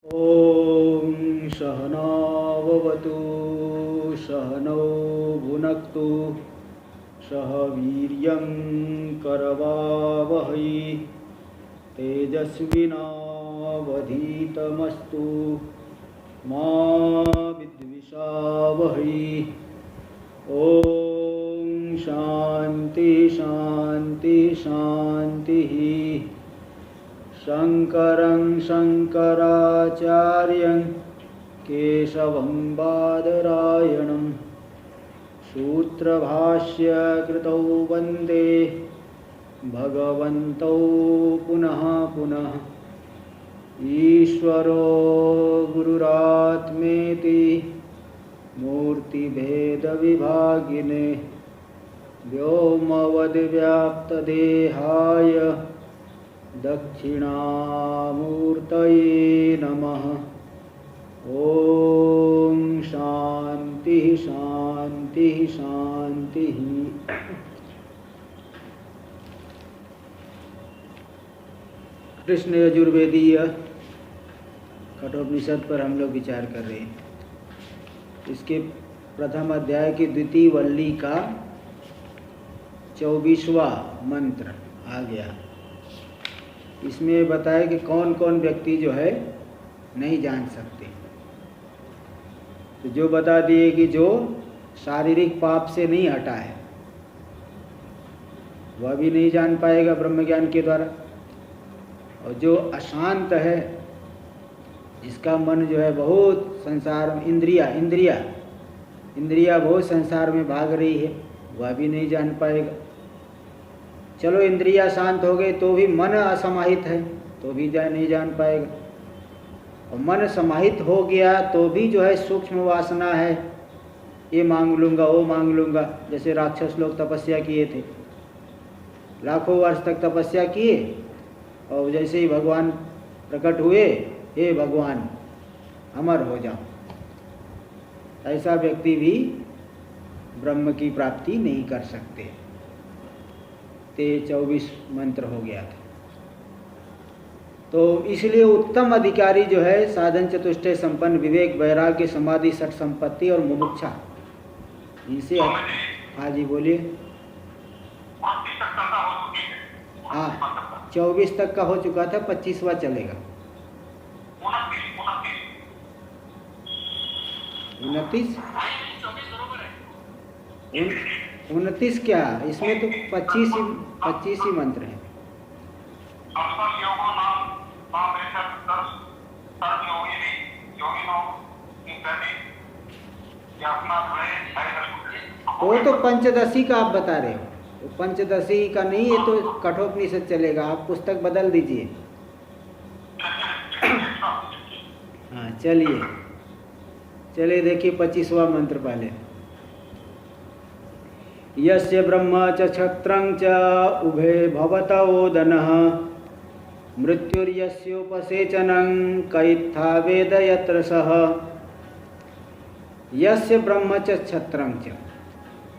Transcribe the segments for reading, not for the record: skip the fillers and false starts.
ॐ सहनाववतु सहनौ भुनक्तु सह वीर्यं करवावहै तेजस्विनावधीतमस्तु मा विद्विषावहै। ॐ शान्ति शान्ति शान्तिः। शङ्करं शङ्कराचार्यं केशवं बादरायणं सूत्रभाष्यकृतौ वन्दे भगवन्तौ पुनः पुनः। ईश्वरो गुरुरात्मेति मूर्तिभेदविभागिने व्योमवद्व्याप्तदेहाय दक्षिणामूर्तये नमः। ॐ शान्ति शान्ति शान्तिः। कृष्ण यजुर्वेदीय कठोपनिषद पर हम लोग विचार कर रहे हैं। इसके प्रथम अध्याय की द्वितीय वल्ली का 24वां मंत्र आ गया। इसमें बताया कि कौन कौन व्यक्ति जो है नहीं जान सकते। तो जो बता दिए कि जो शारीरिक पाप से नहीं हटा है वह भी नहीं जान पाएगा ब्रह्म ज्ञान के द्वारा। और जो अशांत है, जिसका मन जो है बहुत संसार में इंद्रिया बहुत संसार में भाग रही है, वह भी नहीं जान पाएगा। चलो इंद्रिया शांत हो गए तो भी मन असमाहित है तो भी नहीं जान पाएगा। और मन समाहित हो गया तो भी जो है सूक्ष्म वासना है, ये मांग लूँगा वो मांग लूँगा। जैसे राक्षस लोग तपस्या किए थे, लाखों वर्ष तक तपस्या किए और जैसे ही भगवान प्रकट हुए, हे भगवान अमर हो जाओ, ऐसा व्यक्ति भी ब्रह्म की प्राप्ति नहीं कर सकते। ते 24 मंत्र हो गया था। तो इसलिए उत्तम अधिकारी जो है साधन चतुष्टय संपन्न, विवेक वैराग्य समाधि सठ संपत्ति और मुमुक्षा, इनसे। हाँ जी बोलिए। हाँ 24 तक का हो चुका था, 25वां चलेगा। 29 क्या, इसमें तो 25 ही मंत्र है। वो तो पंचदशी का आप बता रहे हो, तो पंचदशी का नहीं है तो कठोपनिषद चलेगा। आप पुस्तक बदल दीजिए। हाँ चलिए देखिए 25वां मंत्र पहले। यस्य ब्रह्म च क्षत्रं च उभे भवत ओदनः मृत्युर्यस्योपसेचनं कइत्था वेद यत्र सः। यस्य ब्रह्म च क्षत्रं च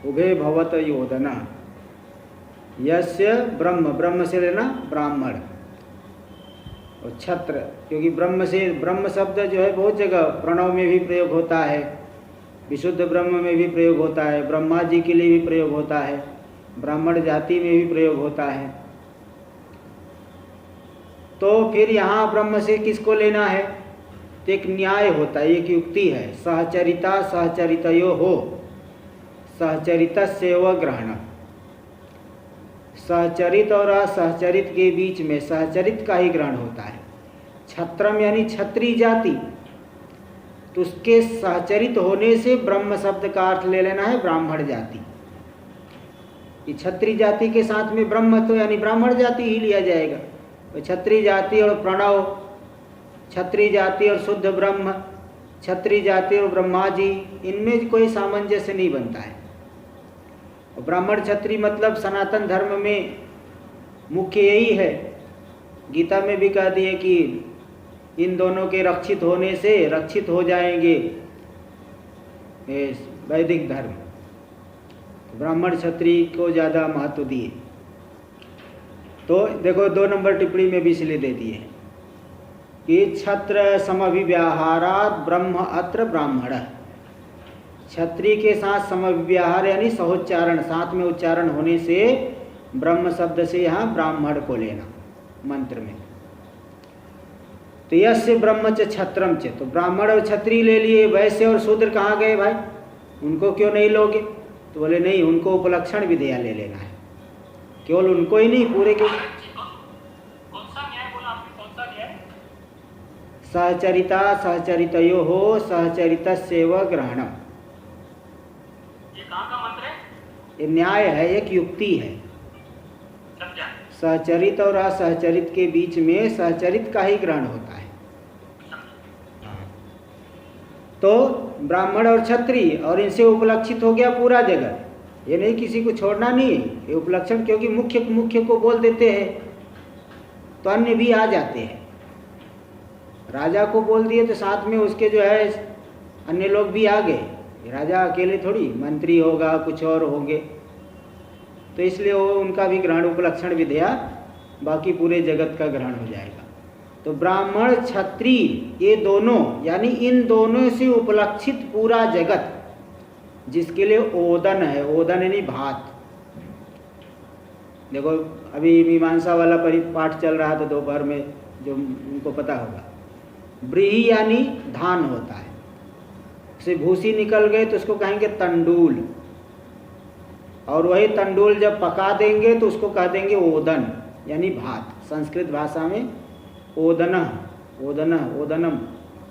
उभे भवत ओदनः। यस्य ब्रह्म से लेना ब्राह्मण और छत्र, क्योंकि ब्रह्म शब्द जो है बहुत जगह प्रणव में भी प्रयोग होता है, विशुद्ध ब्रह्म में भी प्रयोग होता है, ब्रह्मा जी के लिए भी प्रयोग होता है, ब्राह्मण जाति में भी प्रयोग होता है। तो फिर यहाँ ब्रह्म से किसको लेना है? तो एक न्याय होता है, एक युक्ति है। सहचरिता सहचरितयो हो, सहचरितस्यैव ग्रहण। सहचरित और असहचरित के बीच में सहचरित का ही ग्रहण होता है। छत्रम यानी क्षत्रिय जाति, तो उसके सहचरित होने से ब्रह्म शब्द का अर्थ ले लेना है ब्राह्मण जाति। ये क्षत्रिय जाति के साथ में ब्रह्म तो यानी ब्राह्मण जाति ही लिया जाएगा। तो क्षत्रिय जाति और प्रणव, क्षत्रिय जाति और शुद्ध ब्रह्म, क्षत्रिय जाति और ब्रह्मा जी, इनमें कोई सामंजस्य नहीं बनता है। और ब्राह्मण क्षत्रिय मतलब सनातन धर्म में मुख्य यही है। गीता में भी कह दिए कि इन दोनों के रक्षित होने से रक्षित हो जाएंगे वैदिक धर्म। ब्राह्मण क्षत्रिय को ज़्यादा महत्व दिए। तो देखो 2 नंबर टिप्पणी में भी इसलिए दे दिए। कि छत्र समविव्याहारात ब्रह्म अत्र ब्राह्मण। क्षत्रिय के साथ समव्यवहार यानी सहोच्चारण, साथ में उच्चारण होने से ब्रह्म शब्द से यहाँ ब्राह्मण को लेना मंत्र में। तो यस्य ब्रह्म च क्षत्रम च, तो ब्राह्मण और क्षत्रिय ले लिए, वैश्य और शूद्र कहाँ गए भाई, उनको क्यों नहीं लोगे? तो बोले नहीं, उनको उपलक्षण विधेया ले लेना है, केवल उनको ही नहीं, पूरे के। कौन सा न्याय बोला आपने, कौन सा न्याय? सहचरिता सहचरितयो हो सहचरितस्यैव ग्रहणम। ये कहाँ का मंत्र है? ये न्याय है, एक युक्ति है। समझा? सहचरित और असहचरित के बीच में सहचरित का ही ग्रहण होता है। तो ब्राह्मण और क्षत्रिय, और इनसे उपलक्षित हो गया पूरा जगत। ये नहीं किसी को छोड़ना नहीं है, ये उपलक्षण, क्योंकि मुख्य को बोल देते हैं तो अन्य भी आ जाते हैं। राजा को बोल दिए तो साथ में उसके जो है अन्य लोग भी आ गए। राजा अकेले थोड़ी, मंत्री होगा, कुछ और होंगे, तो इसलिए वो उनका भी ग्रहण उपलक्षण विधेया बाकी पूरे जगत का ग्रहण हो जाएगा। तो ब्राह्मण क्षत्रिय ये दोनों, यानी इन दोनों से उपलक्षित पूरा जगत, जिसके लिए ओदन है, ओदन यानी भात। देखो अभी मीमांसा वाला परिपाठ चल रहा था दोपहर में, जो उनको पता होगा, ब्रीही यानी धान होता है, से भूसी निकल गए तो उसको कहेंगे तंडूल, और वही तंडूल जब पका देंगे तो उसको कह देंगे ओदन यानी भात। संस्कृत भाषा में ओदनम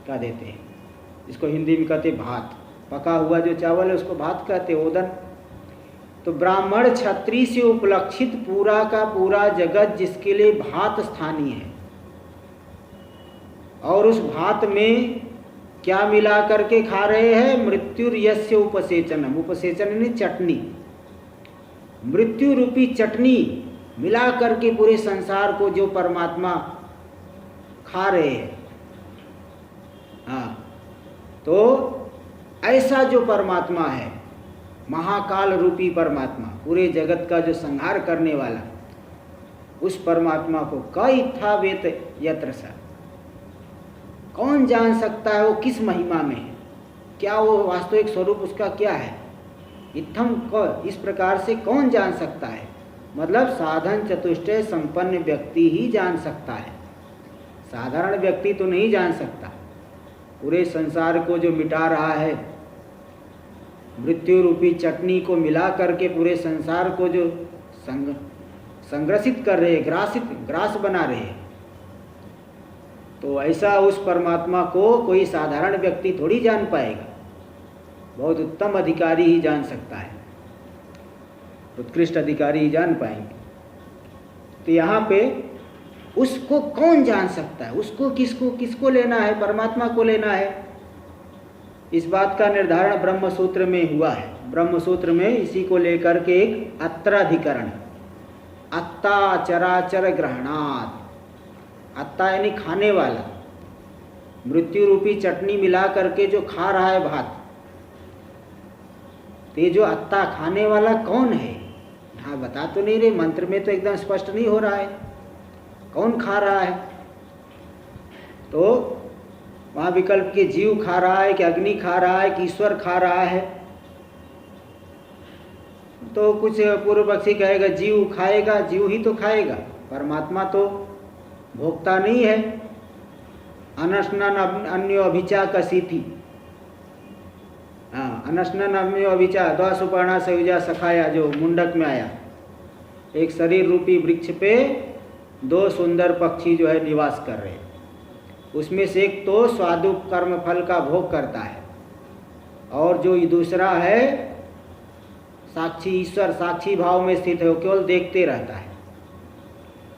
कह देते हैं, इसको हिंदी में कहते भात। पका हुआ जो चावल है उसको भात कहते ओदन। तो ब्राह्मण क्षत्रिय से उपलक्षित पूरा का पूरा जगत, जिसके लिए भात स्थानीय है, और उस भात में क्या मिला करके खा रहे हैं? मृत्युर्यस्य उपसेचनम। उपसेचन यानी चटनी, मृत्यु रूपी चटनी मिला करके पूरे संसार को जो परमात्मा खा रहे हैं। हाँ, तो ऐसा जो परमात्मा है, महाकाल रूपी परमात्मा, पूरे जगत का जो संहार करने वाला, उस परमात्मा को क इत्था वेत यत्र स, कौन जान सकता है वो किस महिमा में है, क्या वो वास्तविक स्वरूप उसका क्या है? इत्थम क, इस प्रकार से कौन जान सकता है? मतलब साधन चतुष्टय संपन्न व्यक्ति ही जान सकता है, साधारण व्यक्ति तो नहीं जान सकता। पूरे संसार को जो मिटा रहा है, मृत्यु रूपी चटनी को मिला करके पूरे संसार को जो संग्रसित कर रहे, ग्रास बना रहे, तो ऐसा उस परमात्मा को कोई साधारण व्यक्ति थोड़ी जान पाएगा, बहुत उत्तम अधिकारी ही जान सकता है, उत्कृष्ट अधिकारी ही जान पाएंगे। तो यहाँ पे उसको कौन जान सकता है? उसको किसको लेना है? परमात्मा को लेना है। इस बात का निर्धारण ब्रह्म सूत्र में हुआ है। ब्रह्म सूत्र में इसी को लेकर के एक अत्राधिकरण, अत्ता चराचर ग्रहणात्, अत्ता यानी खाने वाला, मृत्यु रूपी चटनी मिला करके जो खा रहा है भात, तो ये जो अत्ता खाने वाला कौन है? हाँ, बता तो नहीं रहे, मंत्र में तो एकदम स्पष्ट नहीं हो रहा है कौन खा रहा है। तो वहाँ विकल्प के जीव खा रहा है कि अग्नि खा रहा है कि ईश्वर खा रहा है? तो कुछ पूर्व पक्षी कहेगा जीव खाएगा, जीव ही तो खाएगा, परमात्मा तो भोक्ता नहीं है। अनशनन अन्यो अभिचा कसीथि, हाँ, अनशनन अन्यो अभिचा द्वा सुपर्णा सयुजा सखाया, जो मुंडक में आया, एक शरीर रूपी वृक्ष पे दो सुंदर पक्षी जो है निवास कर रहे हैं, उसमें से एक तो स्वादु कर्म फल का भोग करता है, और जो दूसरा है साक्षी ईश्वर, साक्षी भाव में स्थित है, वो केवल देखते रहता है।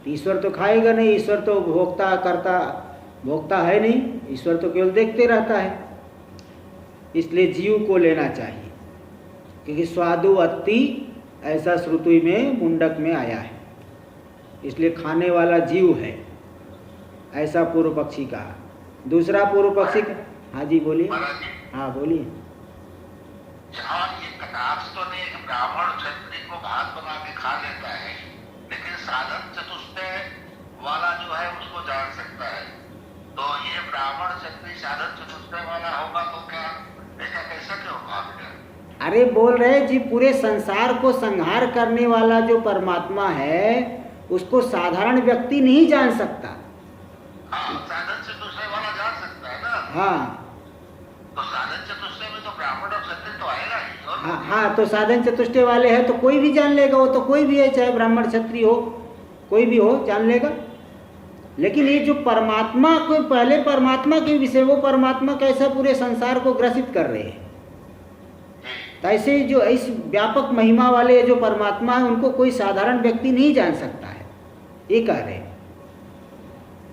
ईश्वर तो खाएगा नहीं, ईश्वर तो भोक्ता है नहीं, ईश्वर तो केवल देखते रहता है। इसलिए जीव को लेना चाहिए, क्योंकि स्वादु अत्ति ऐसा श्रुति में मुंडक में आया है, इसलिए खाने वाला जीव है, ऐसा पूर्व पक्षी कहा। दूसरा पूर्व पक्षी, हाँ जी बोलिए। हाँ बोलिए। यहाँ ये कटाक्ष तो नहीं कि ब्राह्मण क्षत्रिय को भात बना के खा लेता है, लेकिन साधन चतुष्टय वाला जो है उसको जान सकता है। तो ये ब्राह्मण क्षत्रिय साधन चतुष्टय वाला होगा तो क्या ऐसा कैसा क्यों कहा गया? अरे बोल रहे जी, पूरे संसार को संहार करने वाला जो परमात्मा है उसको साधारण व्यक्ति नहीं जान सकता। हाँ, साधन चतुष्टय वाला जान सकता है ना। हाँ तो साधन चतुष्टय में तो ब्राह्मण और क्षत्रिय तो आएगा ही। और हाँ हाँ, तो साधन चतुष्टय वाले हैं तो कोई भी जान लेगा, वो तो कोई भी है, चाहे ब्राह्मण क्षत्रिय हो, कोई भी हो जान लेगा। लेकिन ये जो परमात्मा को, पहले परमात्मा के विषय, वो परमात्मा कैसा पूरे संसार को ग्रसित कर रहे हैं, तो ऐसे जो इस व्यापक महिमा वाले जो परमात्मा है उनको कोई साधारण व्यक्ति नहीं जान सकता है, ये कह रहे हैं।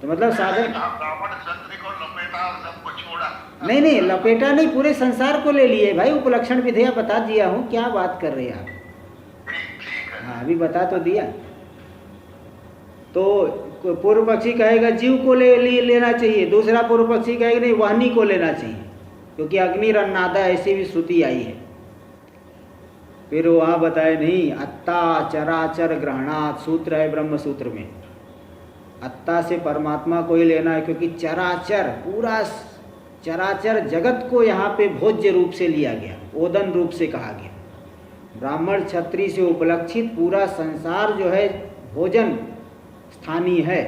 तो मतलब साधारण ब्राह्मण क्षत्रिय को लपेटा और सबको छोड़ा। नहीं, लपेटा नहीं, पूरे संसार को ले लिए भाई। उपलक्षण विधेय बता दिया हूँ, क्या बात कर रहे हैं आप। ठीक है। हाँ, अभी बता तो दिया। तो पूर्व पक्षी कहेगा जीव को लेना चाहिए, दूसरा पूर्व पक्षी कहेगा नहीं, वाहनी को लेना चाहिए, क्योंकि अग्निरन्नादा ऐसी भी श्रुति आई है। फिर वहाँ बताए नहीं, अत्ता चराचर ग्रहणात् सूत्र है ब्रह्म सूत्र में। अत्ता से परमात्मा को ही लेना है, क्योंकि चराचर, पूरा चराचर जगत को यहाँ पे भोज्य रूप से लिया गया, ओदन रूप से कहा गया। ब्राह्मण क्षत्रिय से उपलक्षित पूरा संसार जो है भोजन स्थानीय है,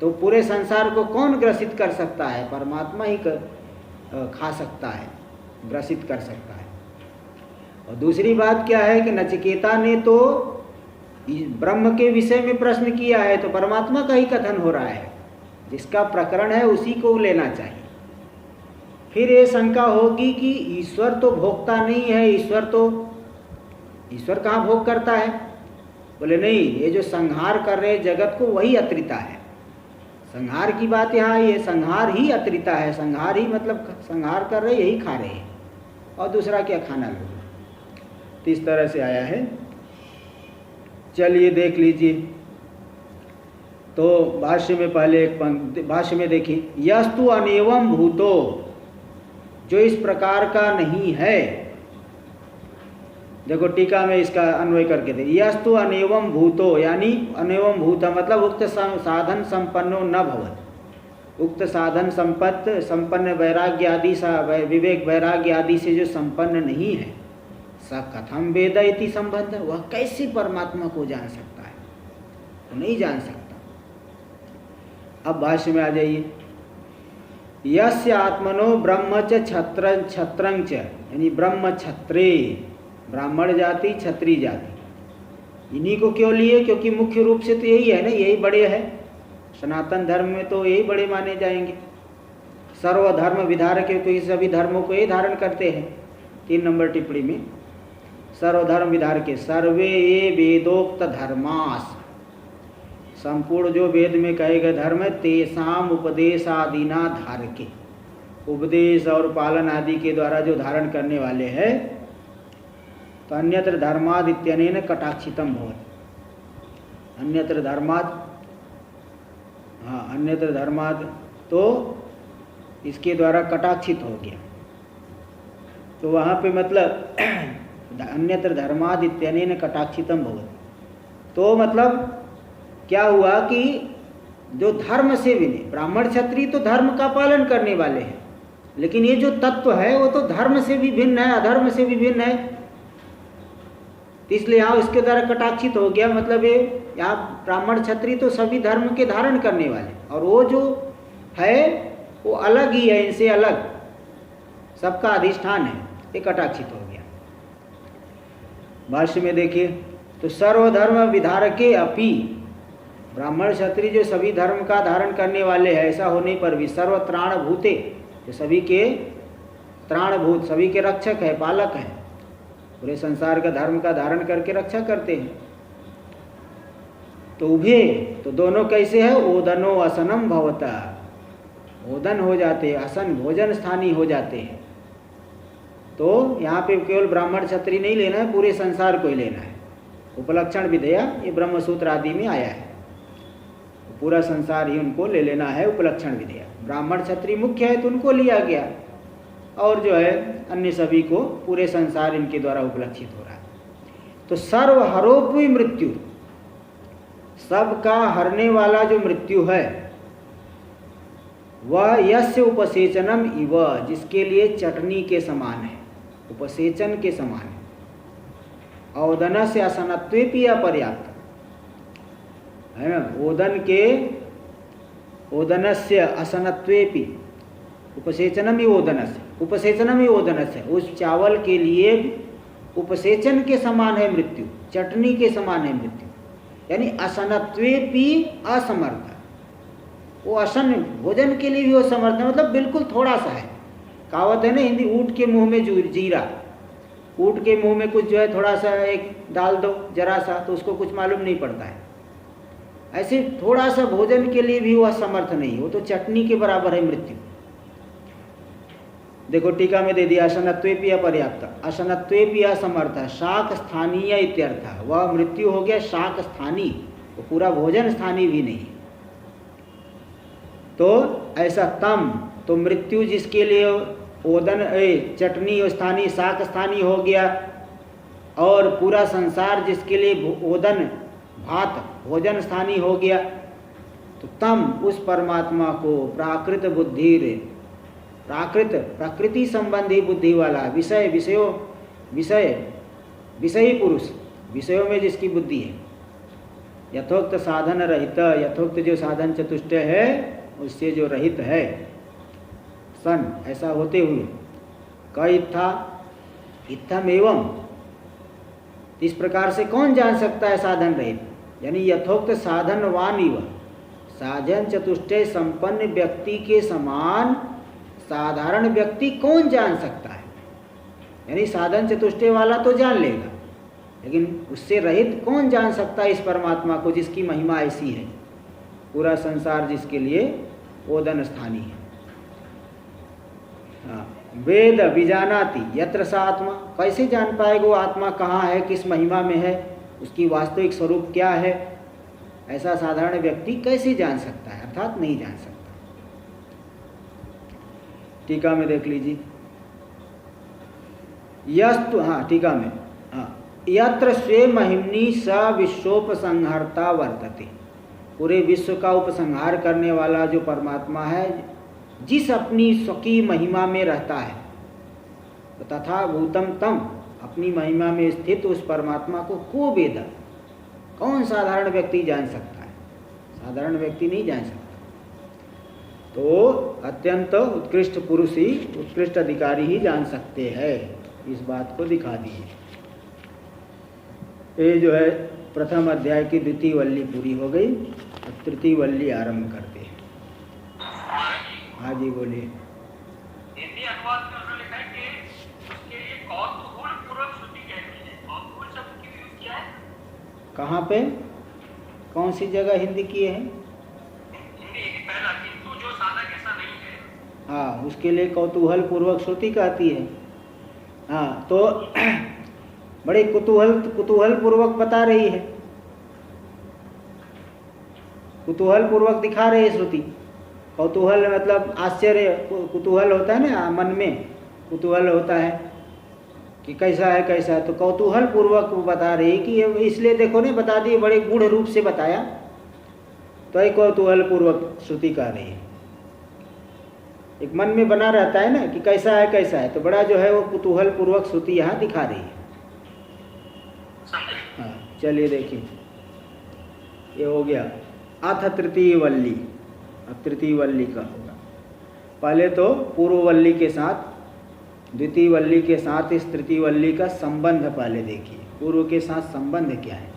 तो पूरे संसार को कौन ग्रसित कर सकता है? परमात्मा ही खा सकता है, ग्रसित कर सकता है। और दूसरी बात क्या है कि नचिकेता ने तो ब्रह्म के विषय में प्रश्न किया है, तो परमात्मा का ही कथन हो रहा है, जिसका प्रकरण है उसी को लेना चाहिए। फिर ये शंका होगी कि ईश्वर तो भोगता नहीं है, ईश्वर कहाँ भोग करता है? बोले नहीं, ये जो संहार कर रहे जगत को वही अत्रिता है। संहार की बात यहाँ ये संहार ही अत्रिता है, संहार ही मतलब संहार कर रहे यही खा रहे हैं, और दूसरा क्या खाना लोग। तो इस तरह से आया है। चलिए देख लीजिए। तो भाष्य में पहले एक पंक्ति, भाष्य में देखिए, यस्तु अनेवम भूतो, जो इस प्रकार का नहीं है। देखो टीका में इसका अन्वय करके दे, यस्तु अनेवम भूतो, यानी अनेवम भूत मतलब उक्त साधन संपन्नो न भवत। उक्त साधन संपन्न वैराग्य आदि विवेक वैराग्य आदि से जो संपन्न नहीं है, स कथम वेद इति संबंध, वह कैसे परमात्मा को जान सकता है? वो नहीं जान सकता। अब भाष्य में आ जाइए, यस्य आत्मनो ब्रह्म च छत्रं च, यानी ब्रह्म क्षत्रे, ब्राह्मण जाति क्षत्रिय जाति, इन्हीं को क्यों लिए? क्योंकि मुख्य रूप से तो यही है ना, यही बड़े है। सनातन धर्म में तो यही बड़े माने जाएंगे। सर्वधर्म विधारक, क्योंकि सभी धर्मों को ये धारण करते हैं। 3 नंबर टिप्पणी में सर्वधर्म विधारके, सर्वे ये वेदोक्त धर्मास, संपूर्ण जो वेद में कहे गए धर्म है, तेसाम उपदेश आदिना धारके, उपदेश और पालन आदि के द्वारा जो धारण करने वाले हैं। तो अन्यत्र धर्माद इत्यनेन कटाक्षितम भवति, अन्यत्र धर्माद, हाँ अन्यत्र धर्माद तो इसके द्वारा कटाक्षित हो गया। तो वहाँ पे मतलब अन्यत्र धर्माद इत्यनेन कटाक्षितम भवति, तो मतलब क्या हुआ कि जो धर्म से भी नहीं, ब्राह्मण क्षत्रिय तो धर्म का पालन करने वाले हैं, लेकिन ये जो तत्व है वो तो धर्म से भी भिन्न है, अधर्म से भी भिन्न है। तो इसलिए यहाँ इसके द्वारा कटाक्षित हो गया। मतलब ये यहाँ ब्राह्मण क्षत्रिय तो सभी धर्म के धारण करने वाले, और वो जो है वो अलग ही है, इनसे अलग, सबका अधिष्ठान है, ये कटाक्षित हो गया। भाष्य में देखिए, तो सर्वधर्म विधारके अपि, ब्राह्मण क्षत्रिय जो सभी धर्म का धारण करने वाले हैं, ऐसा होने पर भी सर्व त्राण भूते, जो सभी के त्राणभूत, सभी के रक्षक है, पालक है, पूरे संसार का धर्म का धारण करके रक्षा करते हैं। तो उभे, तो दोनों कैसे है? ओदनो असनम भवता, ओदन हो जाते हैं, असन भोजन स्थानीय हो जाते हैं। तो यहाँ पे केवल ब्राह्मण क्षत्रिय नहीं लेना है, पूरे संसार को ही लेना है। उपलक्षण विधेय ये ब्रह्म सूत्र आदि में आया है, पूरा संसार ही उनको ले लेना है। उपलक्षण विधेय ब्राह्मण क्षत्रिय मुख्य है तो उनको लिया गया, और जो है अन्य सभी को पूरे संसार इनके द्वारा उपलक्षित हो रहा है। तो सर्वहरोपि मृत्यु, सबका हरने वाला जो मृत्यु है, वह यस्य उपसेचनम इव, जिसके लिए चटनी के समान है, उपसेचन के समान है। औदनस्य असनत्वेपि अपर्याप्त है ना, ओदनस्य असनत्वेपि उपसेचनम ही ओदनस्य, उपसेचनम ही ओदनस्य, उस चावल के लिए उपसेचन के समान है मृत्यु, चटनी के समान है मृत्यु। यानी असनत्वेपि असमर्थ, वो असन भोजन के लिए भी वो समर्थ है, मतलब बिल्कुल थोड़ा सा है। कहावत है ना हिंदी, ऊँट के मुंह में जीरा, ऊँट के मुंह में कुछ जो है थोड़ा सा एक डाल दो जरा सा तो उसको कुछ मालूम नहीं पड़ता है। ऐसे थोड़ा सा भोजन के लिए भी वो असमर्थ नहीं, वो तो चटनी के बराबर है मृत्यु। देखो टीका में दे दिया, असनत्वेपि अपर्याप्त, असनत्वेपि असमर्थ, शाक स्थानीय इत्यर्थ। वह मृत्यु हो गया शाक स्थानीय, वो पूरा भोजन स्थानीय भी नहीं। तो ऐसा तम, तो मृत्यु जिसके लिए ओदन चटनी स्थानीय शाक स्थानीय हो गया, और पूरा संसार जिसके लिए ओदन भात भोजन स्थानीय हो गया, तो तम उस परमात्मा को प्राकृत बुद्धि रे, प्रकृति संबंधी बुद्धि वाला, विषयी पुरुष, विषयों में जिसकी बुद्धि है, यथोक्त साधन रहित, यथोक्त जो साधन चतुष्टय है उससे जो रहित है, सन ऐसा होते हुए, क इत्था इत्थम एवं, इस प्रकार से कौन जान सकता है साधन रहित, यानी यथोक्त साधनवान इव, साधन चतुष्टय संपन्न व्यक्ति के समान साधारण व्यक्ति कौन जान सकता है। यानी साधन चतुष्टय वाला तो जान लेगा, लेकिन उससे रहित कौन जान सकता है इस परमात्मा को जिसकी महिमा ऐसी है, पूरा संसार जिसके लिए ओदन स्थानीय है। वेद विजानाति यत्र सा आत्मा, कैसे जान पाएगा वो आत्मा कहाँ है, किस महिमा में है, उसकी वास्तविक स्वरूप क्या है, ऐसा साधारण व्यक्ति कैसे जान सकता है, अर्थात नहीं जान सकता। टीका में देख लीजिए, यस्तु, हाँ टीका में, हाँ, यत्र स्वे महिम्नि स विश्वोपसंहारता वर्तते, पूरे विश्व का उपसंहार करने वाला जो परमात्मा है, जिस अपनी स्वकी महिमा में रहता है, तो तथा भूतम तम, अपनी महिमा में स्थित उस परमात्मा को वेद, कौन साधारण व्यक्ति जान सकता है, साधारण व्यक्ति नहीं जान सकता। तो अत्यंत उत्कृष्ट पुरुष ही, उत्कृष्ट अधिकारी ही जान सकते हैं, इस बात को दिखा दिए। ये जो है प्रथम अध्याय की द्वितीय वल्ली पूरी हो गई, अब तृतीय वल्ली आरंभ करते हैं। हाँ जी बोलिए। हिंदी अनुवाद में उन्होंने लिखा है कि उसके लिए कौतूहल पूर्वक श्रुति कहती है, कौतूहल शब्द की यूज किया है। कहाँ पे, कौन सी जगह हिंदी किए हैं? हिंदी पहला, किंतु जो साधक ऐसा नहीं है, हाँ, उसके लिए कौतूहल पूर्वक श्रुति कहती है। हाँ, तो बड़े कुतूहल पूर्वक बता रही है, कुतूहल पूर्वक दिखा रही है श्रुति। कौतूहल मतलब आश्चर्य, कुतूहल होता है ना, मन में कुतूहल होता है कि कैसा है कैसा है, तो कौतूहल पूर्वक बता रही कि ये, इसलिए देखो ने बता दी, बड़े गूढ़ रूप से बताया, तो एक कौतूहल पूर्वक श्रुति कह रही है। एक मन में बना रहता है ना कि कैसा है, तो बड़ा जो है वो कुतूहल पूर्वक श्रुति यहाँ दिखा रही है। हाँ चलिए देखिए, ये हो गया अथ तृतीय वल्ली। अब तृतीय वल्ली का होगा, पहले तो पूर्व वल्ली के साथ द्वितीय वल्ली के साथ इस तृतीय वल्ली का संबंध पहले देखिए, पूर्व के साथ संबंध क्या है।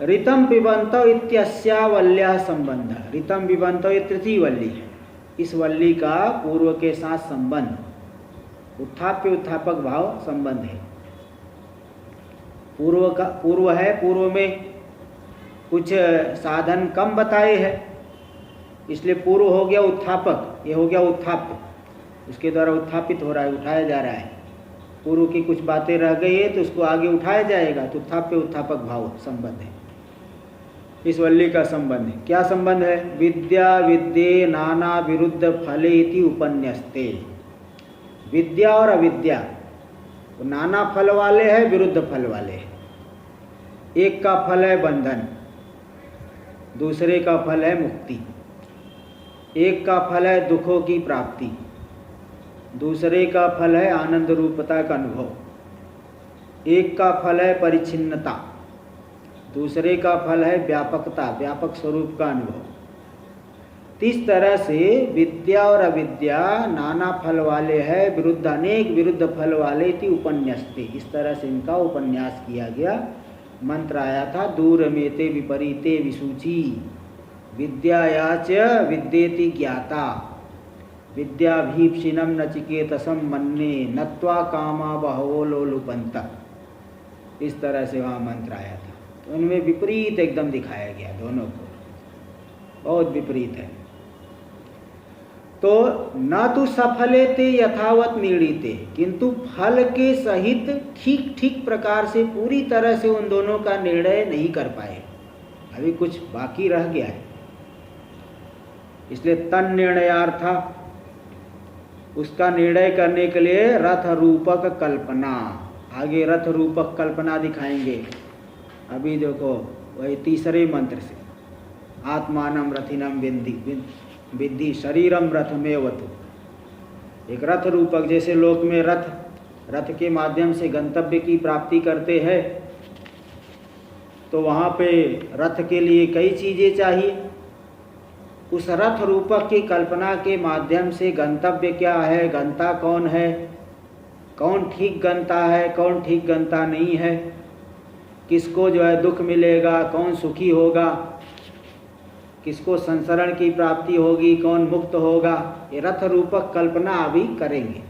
ऋतम पिबंत इत्यस्या वल्ल्या संबंध, ऋतम पिबंत ये तृतीय वल्ली है, इस वल्ली का पूर्व के साथ संबंध, उत्थाप्य उत्थापक भाव संबंध है। पूर्व है, पूर्व में कुछ साधन कम बताए हैं, इसलिए पूर्व हो गया उत्थापक, ये हो गया उत्थाप्य, उसके द्वारा उत्थापित हो रहा है, उठाया जा रहा है। पूर्व की कुछ बातें रह गई है तो उसको आगे उठाया जाएगा, तो उत्थाप्य उत्थापक भाव संबंध है इस वल्ली का संबंध है। क्या संबंध है? विद्या विद्ये नाना विरुद्ध फले इति उपन्यस्ते, विद्या और अविद्या तो नाना फल वाले हैं, विरुद्ध फल वाले हैं। एक का फल है बंधन, दूसरे का फल है मुक्ति। एक का फल है दुखों की प्राप्ति, दूसरे का फल है आनंद रूपता का अनुभव, एक का फल है परिच्छिन्नता, दूसरे का फल है व्यापकता, व्यापक स्वरूप का अनुभव। इस तरह से विद्या और अविद्या नाना फल वाले हैं, विरुद्ध अनेक विरुद्ध फल वाले थी उपन्यास्ते। इस तरह से इनका उपन्यास किया गया। मंत्र आया था दूर में ते विपरीते विसूची विद्यायाच विद्येति ज्ञाता विद्याभीप्सिनम नचिकेतसम मन्ने नत्वा कामा बहवो लोलुपंत। इस तरह से वहाँ मंत्र आया था। तो उनमें विपरीत एकदम दिखाया गया, दोनों को बहुत विपरीत है। तो न तो सफले ते यथावत मीड़ीते, किंतु फल के सहित ठीक ठीक प्रकार से पूरी तरह से उन दोनों का निर्णय नहीं कर पाए, अभी कुछ बाकी रह गया है। इसलिए तन निर्णयार्थ, उसका निर्णय करने के लिए रथ रूपक कल्पना, आगे रथ रूपक कल्पना दिखाएंगे। अभी देखो वही तीसरे मंत्र से आत्मानम रथिनम विद्धि शरीरम रथमेवतु। एक रथ रूपक, जैसे लोक में रथ के माध्यम से गंतव्य की प्राप्ति करते हैं, तो वहाँ पे रथ के लिए कई चीज़ें चाहिए। उस रथ रूपक की कल्पना के माध्यम से गंतव्य क्या है, गंता कौन है, कौन ठीक गंता है, कौन ठीक गंता नहीं है, किसको जो है दुख मिलेगा, कौन सुखी होगा, किसको संसरण की प्राप्ति होगी, कौन मुक्त होगा, ये रथ रूपक कल्पना अभी करेंगे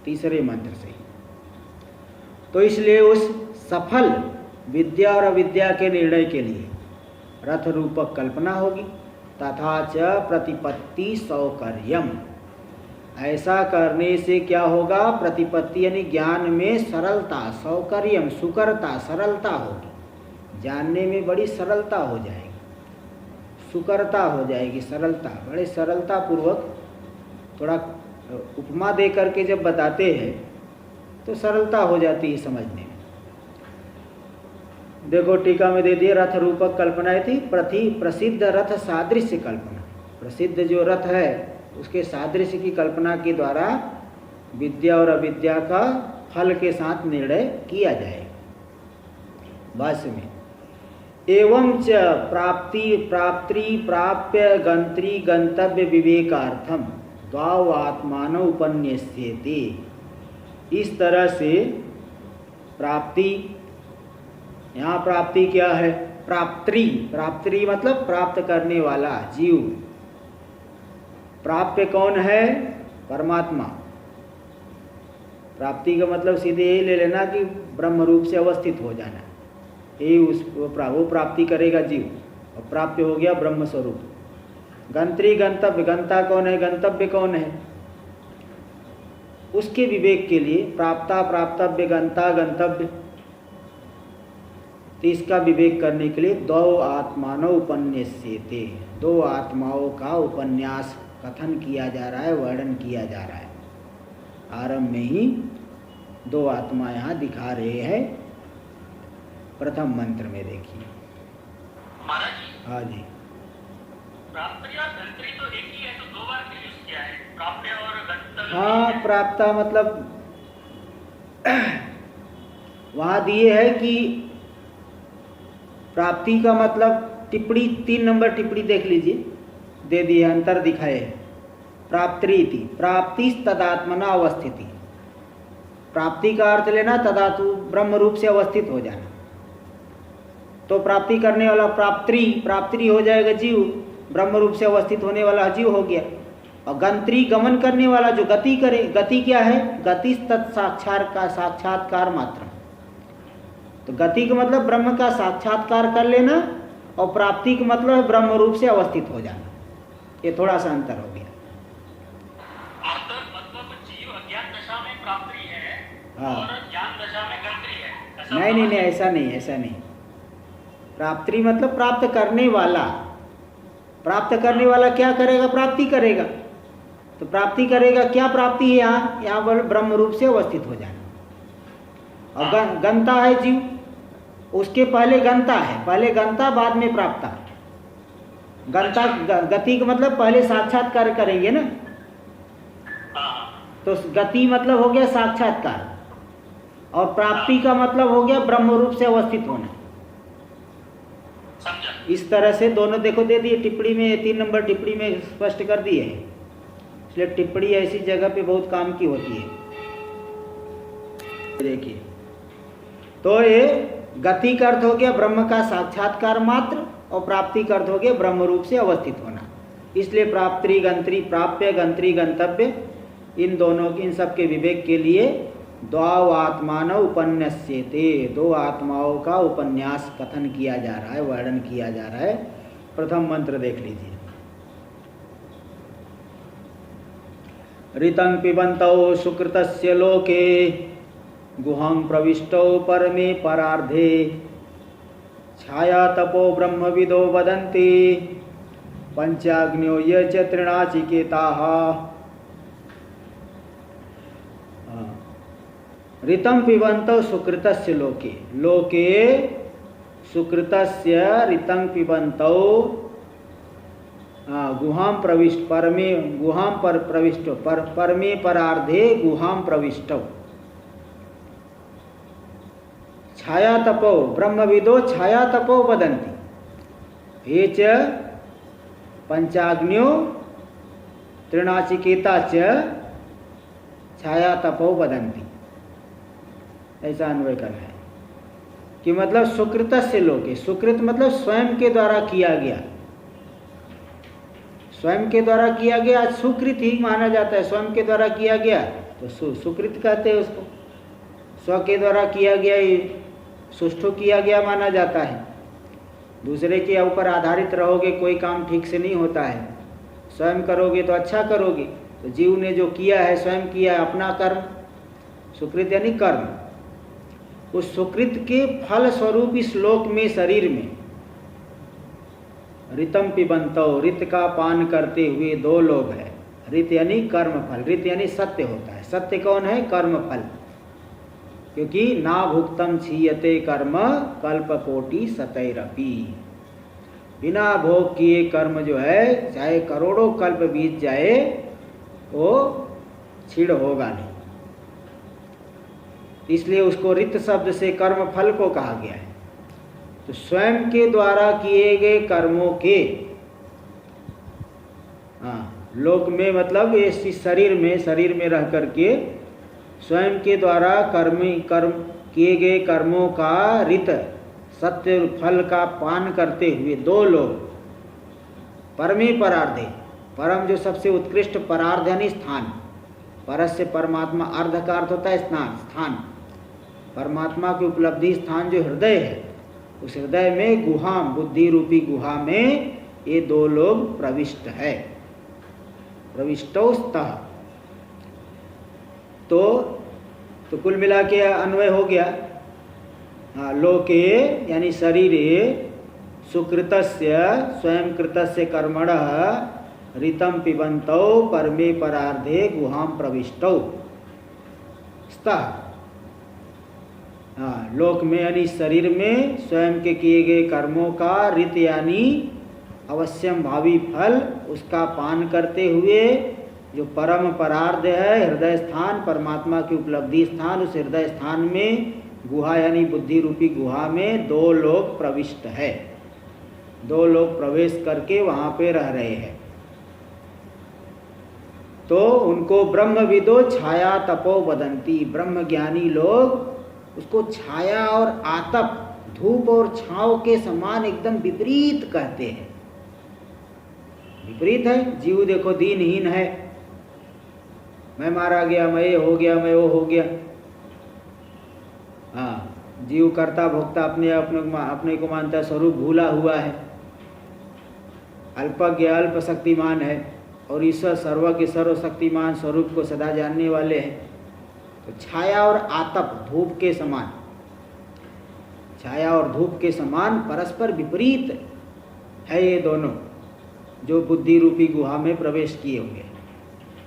तीसरे मंत्र से। तो इसलिए उस सफल विद्या और अविद्या के निर्णय के लिए रथ रूपक कल्पना होगी। तथा च प्रतिपत्ति सौकर्यम, ऐसा करने से क्या होगा, प्रतिपत्ति यानी ज्ञान में सरलता, सौकर्यम सुकरता, सरलता होगी, जानने में बड़ी सरलता हो जाएगी, सुकरता हो जाएगी, सरलता, बड़े सरलता पूर्वक। थोड़ा उपमा दे करके जब बताते हैं तो सरलता हो जाती है समझने में। देखो टीका में दे दिए रथ रूपक कल्पना थी प्रसिद्ध रथ सादृश्य कल्पना। प्रसिद्ध जो रथ है उसके सादृश्य की कल्पना के द्वारा विद्या और अविद्या का फल के साथ निर्णय किया जाएगा। भाष्य में एवं च प्राप्य गंत्री गंतव्य विवेकार्थम द्वाव आत्मान उपन्यस्यते। इस तरह से प्राप्ति, यहाँ प्राप्ति क्या है, प्राप्ति मतलब प्राप्त करने वाला जीव। प्राप्य कौन है, परमात्मा। प्राप्ति का मतलब सीधे यही ले लेना कि ब्रह्म रूप से अवस्थित हो जाना, यही वो प्राप्ति करेगा जीव, और प्राप्य हो गया ब्रह्म स्वरूप। गंत्री गंतव्य, गंता कौन है, गंतव्य कौन है, उसके विवेक के लिए प्राप्ता प्राप्तव्य गंता गंतव्य, तो इसका विवेक करने के लिए दो आत्मानो उपन्यास्यते, दो आत्माओं का उपन्यास कथन किया जा रहा है, वर्णन किया जा रहा है। आरंभ में ही दो आत्मा यहाँ दिखा रहे हैं। प्रथम मंत्र में देखिए। महाराज जी, हाँ जी, प्राप्ति और गंत्री तो एक ही है, तो दो बार क्यों यूज किया है, प्राप्य और गंतव्य? हाँ, प्राप्ता मतलब वहाँ दिए है कि प्राप्ति का मतलब टिप्पणी 3 नंबर टिप्पणी देख लीजिए, दे दिए, अंतर दिखाए है। प्राप्ति प्राप्ति तदात्मना अवस्थिति, प्राप्ति का अर्थ लेना तदातु ब्रह्म रूप से अवस्थित हो जाना। तो प्राप्ति करने वाला प्राप्ति हो जाएगा जीव, ब्रह्म रूप से अवस्थित होने वाला जीव हो गया। और गंत्री गमन करने वाला जो गति करे, गति क्या है, गति साक्षात्कार मात्र। तो गति का मतलब ब्रह्म का साक्षात्कार कर लेना, और प्राप्ति का मतलब ब्रह्म रूप से अवस्थित हो जाना। ये थोड़ा सा अंतर हो गया। मतलब जीव अज्ञान दशा में प्राप्ति है, हाँ, और ज्ञान दशा में गंत्री है। नहीं, ऐसा नहीं। प्राप्ति मतलब प्राप्त करने वाला। प्राप्त करने वाला क्या करेगा, प्राप्ति करेगा। तो प्राप्ति करेगा, क्या प्राप्ति है यहाँ पर ब्रह्म रूप से अवस्थित हो जाना। और गंता है जीव, उसके पहले गंता है, पहले गंता बाद में प्राप्ता। गति का मतलब पहले साक्षात्कार करेंगे ना, तो गति मतलब हो गया साक्षात्कार, और प्राप्ति का मतलब हो गया ब्रह्म रूप से अवस्थित होना। इस तरह से दोनों देखो दे दिए टिप्पणी में, 3 नंबर टिप्पणी में स्पष्ट कर दिए हैं। इसलिए टिप्पणी ऐसी जगह पे बहुत काम की होती है। देखिए, तो ये गति का अर्थ हो गया ब्रह्म का साक्षात्कार मात्र, और प्राप्ति का अर्थ हो गया ब्रह्म रूप से अवस्थित होना। इसलिए प्राप्ति गंत्री, प्राप्य गंत्री गंतव्य, इन दोनों इन सब के विवेक के लिए द्वाव आत्मान उपन्यस्यते, 2 आत्माओं का उपन्यास कथन किया जा रहा है, वर्णन किया जा रहा है। प्रथम मंत्र देख लीजिए। ऋतं पिबन्तौ सुकृतस्य लोके गुहं प्रविष्टौ परमे परार्धे छाया तपो ब्रह्मविदो वदन्ति पंचाग्न्यो ये च तृणाचिकेताः। ऋतं पिबन्तौ सुकृतस्य लोके, लोके सुकृतस्य ऋतं पिबन्तौ गुहां प्रविष्ट परमे, गुहां पर प्रविष्टो, परमे परार्धे गुहां प्रविष्टौ छाया तपो ब्रह्मविदो छाया तपो वदन्ति ये च पंचाग्न्यो तृणाचिकेता च छाया तपो वदन्ति। ऐसा अन्वय करना है कि मतलब सुकृत से लोके, सुकृत मतलब स्वयं के द्वारा किया गया, स्वयं के द्वारा किया गया सुकृत ही माना जाता है। स्वयं के द्वारा किया गया तो सुकृत कहते हैं उसको। स्व के द्वारा किया गया सुष्ठु किया गया माना जाता है। दूसरे के ऊपर आधारित रहोगे कोई काम ठीक से नहीं होता है, स्वयं करोगे तो अच्छा करोगे। तो जीव ने जो किया है स्वयं किया है अपना कर्म, सुकृत यानी कर्म। उस सुकृत के फल स्वरूप इस लोक में शरीर में ऋतं पिबन्तौ, ऋत का पान करते हुए 2 लोग हैं। ऋत यानी कर्म फल, ऋत यानी सत्य होता है। सत्य कौन है? कर्म फल, क्योंकि ना भुक्तम क्षीयते कर्म कल्पकोटि सतैरपि। बिना भोग किए कर्म जो है चाहे करोड़ों कल्प बीत जाए वो क्षीण होगा नहीं। इसलिए उसको ऋत शब्द से कर्म फल को कहा गया है। तो स्वयं के द्वारा किए गए कर्मों के लोक में मतलब इस शरीर में रह करके स्वयं के द्वारा कर्म किए गए कर्मों का ऋत सत्य फल का पान करते हुए 2 लोग परमे परार्धे, परम जो सबसे उत्कृष्ट, परार्ध यानी स्थान, परस्य परमात्मा, अर्ध का अर्थ होता है स्थान। परमात्मा की उपलब्धि स्थान जो हृदय है, उस हृदय में गुहा, बुद्धि रूपी गुहा में ये 2 लोग प्रविष्ट है। प्रविष्टौ स्तः, तो कुल मिला के अन्वय हो गया। लोके यानी शरीरे सुकृतस्य स्वयं कृतस्य कर्मणः ऋतं पिबन्तौ परमे परार्धे गुहां प्रविष्टौ स्तः। लोक में यानी शरीर में स्वयं के किए गए कर्मों का ऋत यानी अवश्यम भावी फल उसका पान करते हुए जो परम परार्ध है हृदय स्थान, परमात्मा की उपलब्धि स्थान, उस हृदय स्थान में गुहा यानी बुद्धि रूपी गुहा में 2 लोग प्रविष्ट है। 2 लोग प्रवेश करके वहां पे रह रहे हैं। तो उनको ब्रह्मविदो छाया तपो वदंती, ब्रह्म ज्ञानी लोग उसको छाया और आतप, धूप और छांव के समान एकदम विपरीत कहते हैं। विपरीत है। जीव देखो दीनहीन है, मैं मारा गया, मैं ये हो गया, मैं वो हो गया। जीव करता भोक्ता अपने को मानता है, स्वरूप भूला हुआ है, अल्पज्ञ अल्प शक्तिमान है, और ईश्वर सर्वज्ञ सर्वशक्तिमान स्वरूप को सदा जानने वाले हैं। तो छाया और आतप, धूप के समान, छाया और धूप के समान परस्पर विपरीत है ये दोनों जो बुद्धि रूपी गुहा में प्रवेश किए हुए,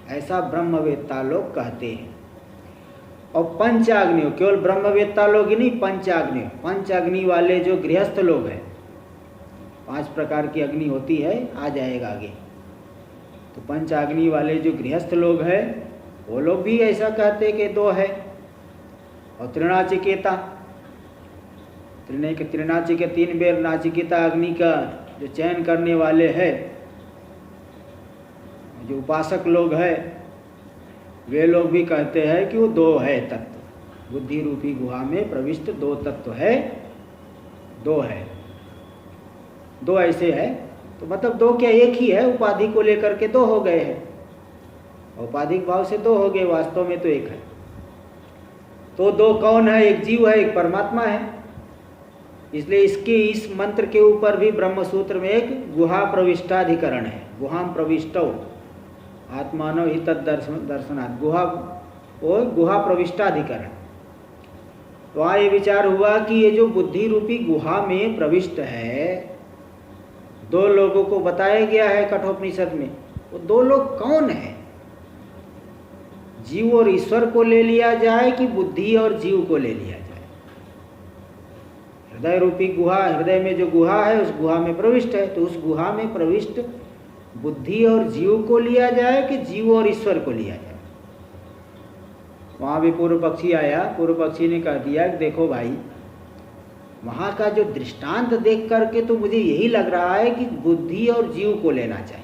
ऐसा ब्रह्मवेत्ता लोग कहते हैं। और पंचाग्नियों, केवल ब्रह्मवेत्ता लोग ही नहीं, पंचाग्नि वाले जो गृहस्थ लोग हैं 5 प्रकार की अग्नि होती है, आ जाएगा आगे। तो पंच अग्नि वाले जो गृहस्थ लोग हैं वो लोग भी ऐसा कहते कि 2 है। और त्रिनाचिकेता, त्रिनाचिके 3 बेर नाचिकेता अग्नि का जो चयन करने वाले हैं, जो उपासक लोग हैं, वे लोग भी कहते हैं कि वो 2 है तत्व। बुद्धि रूपी गुहा में प्रविष्ट 2 तत्व है, 2 है, 2 ऐसे है। तो मतलब 2 क्या, एक ही है, उपाधि को लेकर के 2 हो गए हैं। औपाधिक भाव से 2 हो गए, वास्तव में तो 1 है। तो 2 कौन है? एक जीव है, एक परमात्मा है। इसलिए इसके इस मंत्र के ऊपर भी ब्रह्म सूत्र में एक गुहा प्रविष्टाधिकरण है। गुहाम प्रविष्टौ आत्मानो हि तद्दर्शनात्, गुहा प्रविष्टाधिकरण। तो वहाँ ये विचार हुआ कि ये जो बुद्धि रूपी गुहा में प्रविष्ट है, 2 लोगों को बताया गया है कठोपनिषद में। वो 2 लोग कौन है? जीव और ईश्वर को ले लिया जाए कि बुद्धि और जीव को ले लिया जाए? हृदय रूपी गुहा, हृदय में जो गुहा है उस गुहा में प्रविष्ट है, तो उस गुहा में प्रविष्ट बुद्धि और जीव को लिया जाए कि जीव और ईश्वर को लिया जाए? वहाँ भी पूर्व पक्षी आया। पूर्व पक्षी ने कह दिया कि देखो भाई, वहाँ का जो दृष्टांत देख करके तो मुझे यही लग रहा है कि बुद्धि और जीव को लेना चाहिए।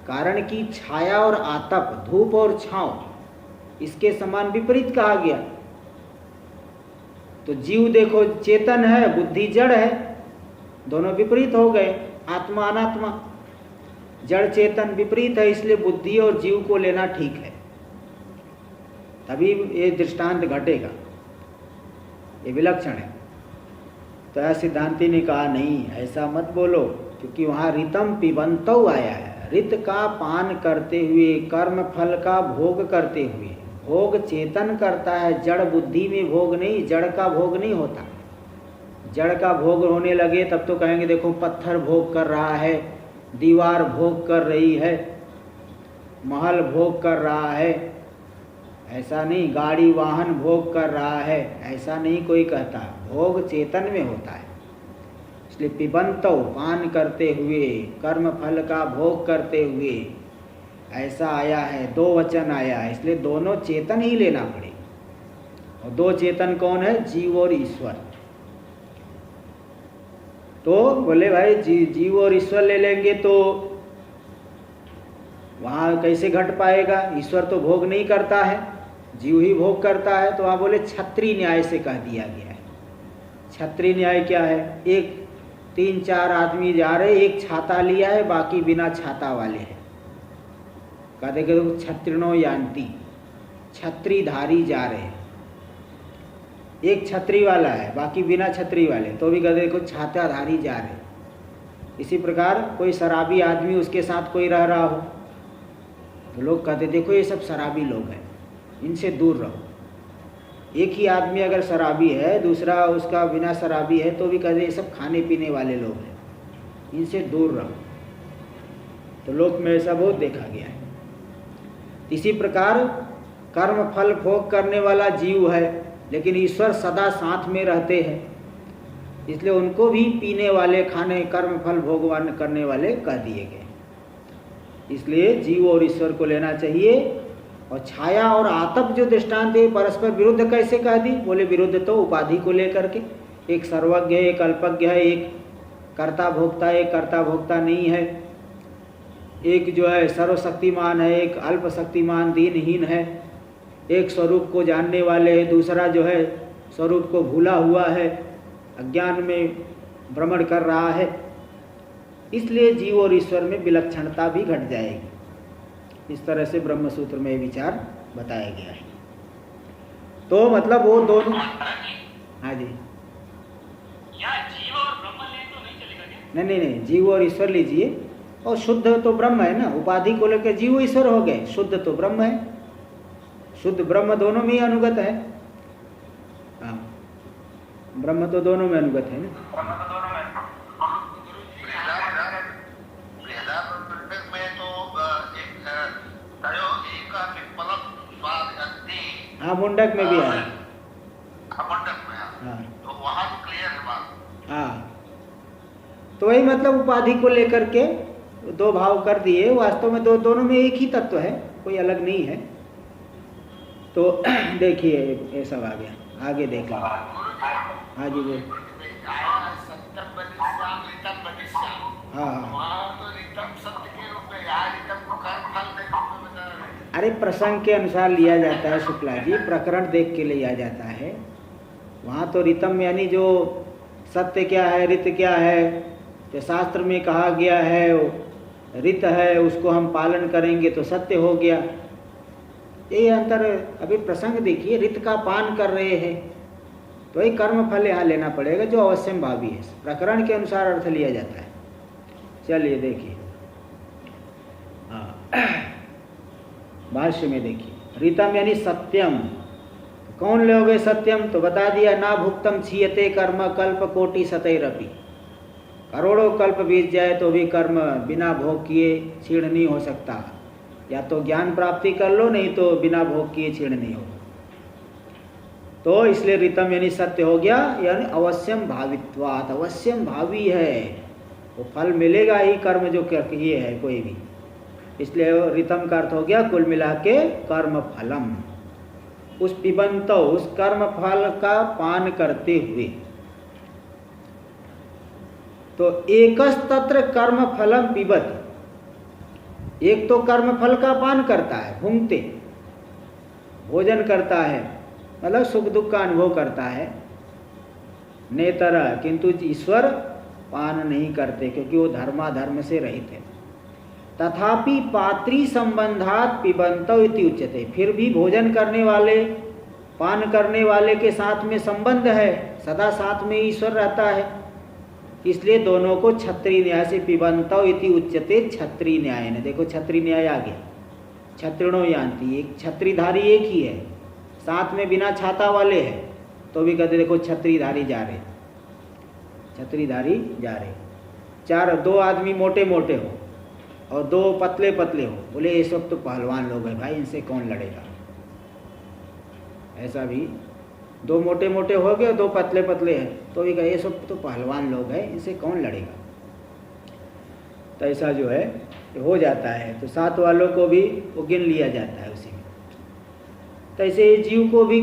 कारण कि छाया और आतप, धूप और छांव, इसके समान विपरीत कहा गया। तो जीव देखो चेतन है, बुद्धि जड़ है, दोनों विपरीत हो गए। आत्मा अनात्मा, जड़ चेतन विपरीत है, इसलिए बुद्धि और जीव को लेना ठीक है, तभी ये दृष्टांत घटेगा, ये विलक्षण है। तो ऐसा सिद्धांति ने कहा नहीं, ऐसा मत बोलो, क्योंकि वहाँ रितम पिबंतौ आया है। रित का पान करते हुए, कर्म फल का भोग करते हुए। भोग चेतन करता है, जड़ बुद्धि में भोग नहीं, जड़ का भोग नहीं होता। जड़ का भोग होने लगे तब तो कहेंगे देखो पत्थर भोग कर रहा है, दीवार भोग कर रही है, महल भोग कर रहा है, ऐसा नहीं। गाड़ी वाहन भोग कर रहा है, ऐसा नहीं कोई कहता। भोग चेतन में होता है। इसलिए पिबंतो, पान करते हुए, कर्म फल का भोग करते हुए, ऐसा आया है, 2 वचन आया है, इसलिए दोनों चेतन ही लेना पड़ेगा। और 2 चेतन कौन है? जीव और ईश्वर। तो बोले भाई जीव और ईश्वर ले लेंगे तो वहाँ कैसे घट पाएगा? ईश्वर तो भोग नहीं करता है, जीव ही भोग करता है। तो वहाँ बोले छत्री न्याय से कह दिया गया है। छत्री न्याय क्या है? 3-4 आदमी जा रहे, एक छाता लिया है, बाकी बिना छाता वाले हैं। कहते कि तो छत्रिणो यान्ति, छत्रीधारी जा रहे हैं। एक छतरी वाला है, बाकी बिना छतरी वाले, तो भी कहते देखो छाताधारी जा रहे हैं। इसी प्रकार कोई शराबी आदमी, उसके साथ कोई रह रहा हो, तो लोग कहते देखो ये सब शराबी लोग हैं, इनसे दूर रहो। एक ही आदमी अगर शराबी है, दूसरा उसका बिना शराबी है, तो भी कहते ये सब खाने पीने वाले लोग हैं, इनसे दूर रहो। तो लोक में ऐसा बहुत देखा गया है। इसी प्रकार कर्म फल भोग करने वाला जीव है, लेकिन ईश्वर सदा साथ में रहते हैं, इसलिए उनको भी पीने वाले, खाने, कर्म फल भोगवान करने वाले कह दिए गए। इसलिए जीव और ईश्वर को लेना चाहिए। और छाया और आतप जो दृष्टांत है, परस्पर विरुद्ध कैसे कह दी? बोले विरुद्ध तो उपाधि को लेकर के, एक सर्वज्ञ है, एक अल्पज्ञ है, एक कर्ता भोक्ता, एक कर्ता भोक्ता नहीं है, एक जो है सर्वशक्तिमान है, एक अल्प शक्तिमान दीनहीन है, एक स्वरूप को जानने वाले है, दूसरा जो है स्वरूप को भूला हुआ है, अज्ञान में भ्रमण कर रहा है। इसलिए जीव और ईश्वर में विलक्षणता भी घट जाएगी। इस तरह से ब्रह्म सूत्र में विचार बताया गया है। तो मतलब वो दोनों, हाँ जी, जीव और ब्रह्म ले तो नहीं चलेगा क्या? नहीं, जीव और ईश्वर लीजिए। और शुद्ध तो ब्रह्म है ना, उपाधि को लेकर जीव ईश्वर हो गए, शुद्ध तो ब्रह्म है, शुद्ध ब्रह्म दोनों में ही अनुगत है। हाँ, ब्रह्म तो दोनों में अनुगत है ना। हाँ, मुंडक में भी है। मुंडक में, हाँ, तो वहाँ क्लियर है बात। हाँ, तो वही मतलब उपाधि को लेकर के दो भाव कर दिए, वास्तव में दोनों में एक ही तत्व है, कोई अलग नहीं है। तो देखिए ये सब आ गया, आगे देख लो। हाँ जी बोल। हाँ अरे प्रसंग के अनुसार लिया जाता है शुक्ला जी, प्रकरण देख के लिया जाता है। वहाँ तो रितम यानी जो सत्य क्या है, रित क्या है, जो शास्त्र में कहा गया है रित है, उसको हम पालन करेंगे तो सत्य हो गया। यही अंतर। अभी प्रसंग देखिए, रित का पान कर रहे हैं तो ये कर्म फल यहाँ लेना पड़ेगा जो अवश्यम भावी है, प्रकरण के अनुसार अर्थ लिया जाता है। चलिए देखिए, भाष्य में देखिए, रितम यानी सत्यम। कौन लोगे सत्यम? तो बता दिया, ना भुक्तम क्षीयते कर्म कल्प कोटि सतैरपि। करोड़ों कल्प बीत जाए तो भी कर्म बिना भोग किए क्षीण नहीं हो सकता। या तो ज्ञान प्राप्ति कर लो, नहीं तो बिना भोग किए क्षीण नहीं होगा। तो इसलिए रितम यानी सत्य हो गया, यानी अवश्यम भावित्वात्, अवश्यम भावी है, वो फल मिलेगा ही कर्म जो किए है कोई भी। इसलिए रितम का अर्थ हो गया कुल मिला के कर्म फलम। उस पिबंत, उस कर्म फल का पान करते हुए। तो एकस तत्र कर्म फलम पिबत, एक तो कर्म फल का पान करता है, भूंगते भोजन करता है, मतलब सुख दुख का अनुभव करता है, नेतर, किंतु ईश्वर पान नहीं करते क्योंकि वो धर्माधर्म से रहित है। तथापि पात्री संबंधात पिबंतौ इति उच्यते, फिर भी भोजन करने वाले, पान करने वाले के साथ में संबंध है, सदा साथ में ईश्वर रहता है, इसलिए दोनों को छत्री न्याय से पिबंतौ इति उच्यते। छत्री न्याय ने, देखो छत्री न्याय आ गया, छत्रिणो यान्ति, एक छत्रीधारी एक ही है, साथ में बिना छाता वाले हैं तो भी कहते देखो छत्रीधारी जा रहे, छत्रीधारी जा रहे। चार, दो आदमी मोटे मोटे हो और दो पतले पतले हो, बोले ये सब तो पहलवान लोग हैं भाई, इनसे कौन लड़ेगा। ऐसा भी दो मोटे मोटे हो गए, दो पतले पतले हैं तो भी कहे ये सब तो पहलवान लोग हैं, इनसे कौन लड़ेगा। तो ऐसा जो है हो जाता है। तो साथ वालों को भी वो गिन लिया जाता है उसी में। तो ऐसे जीव को भी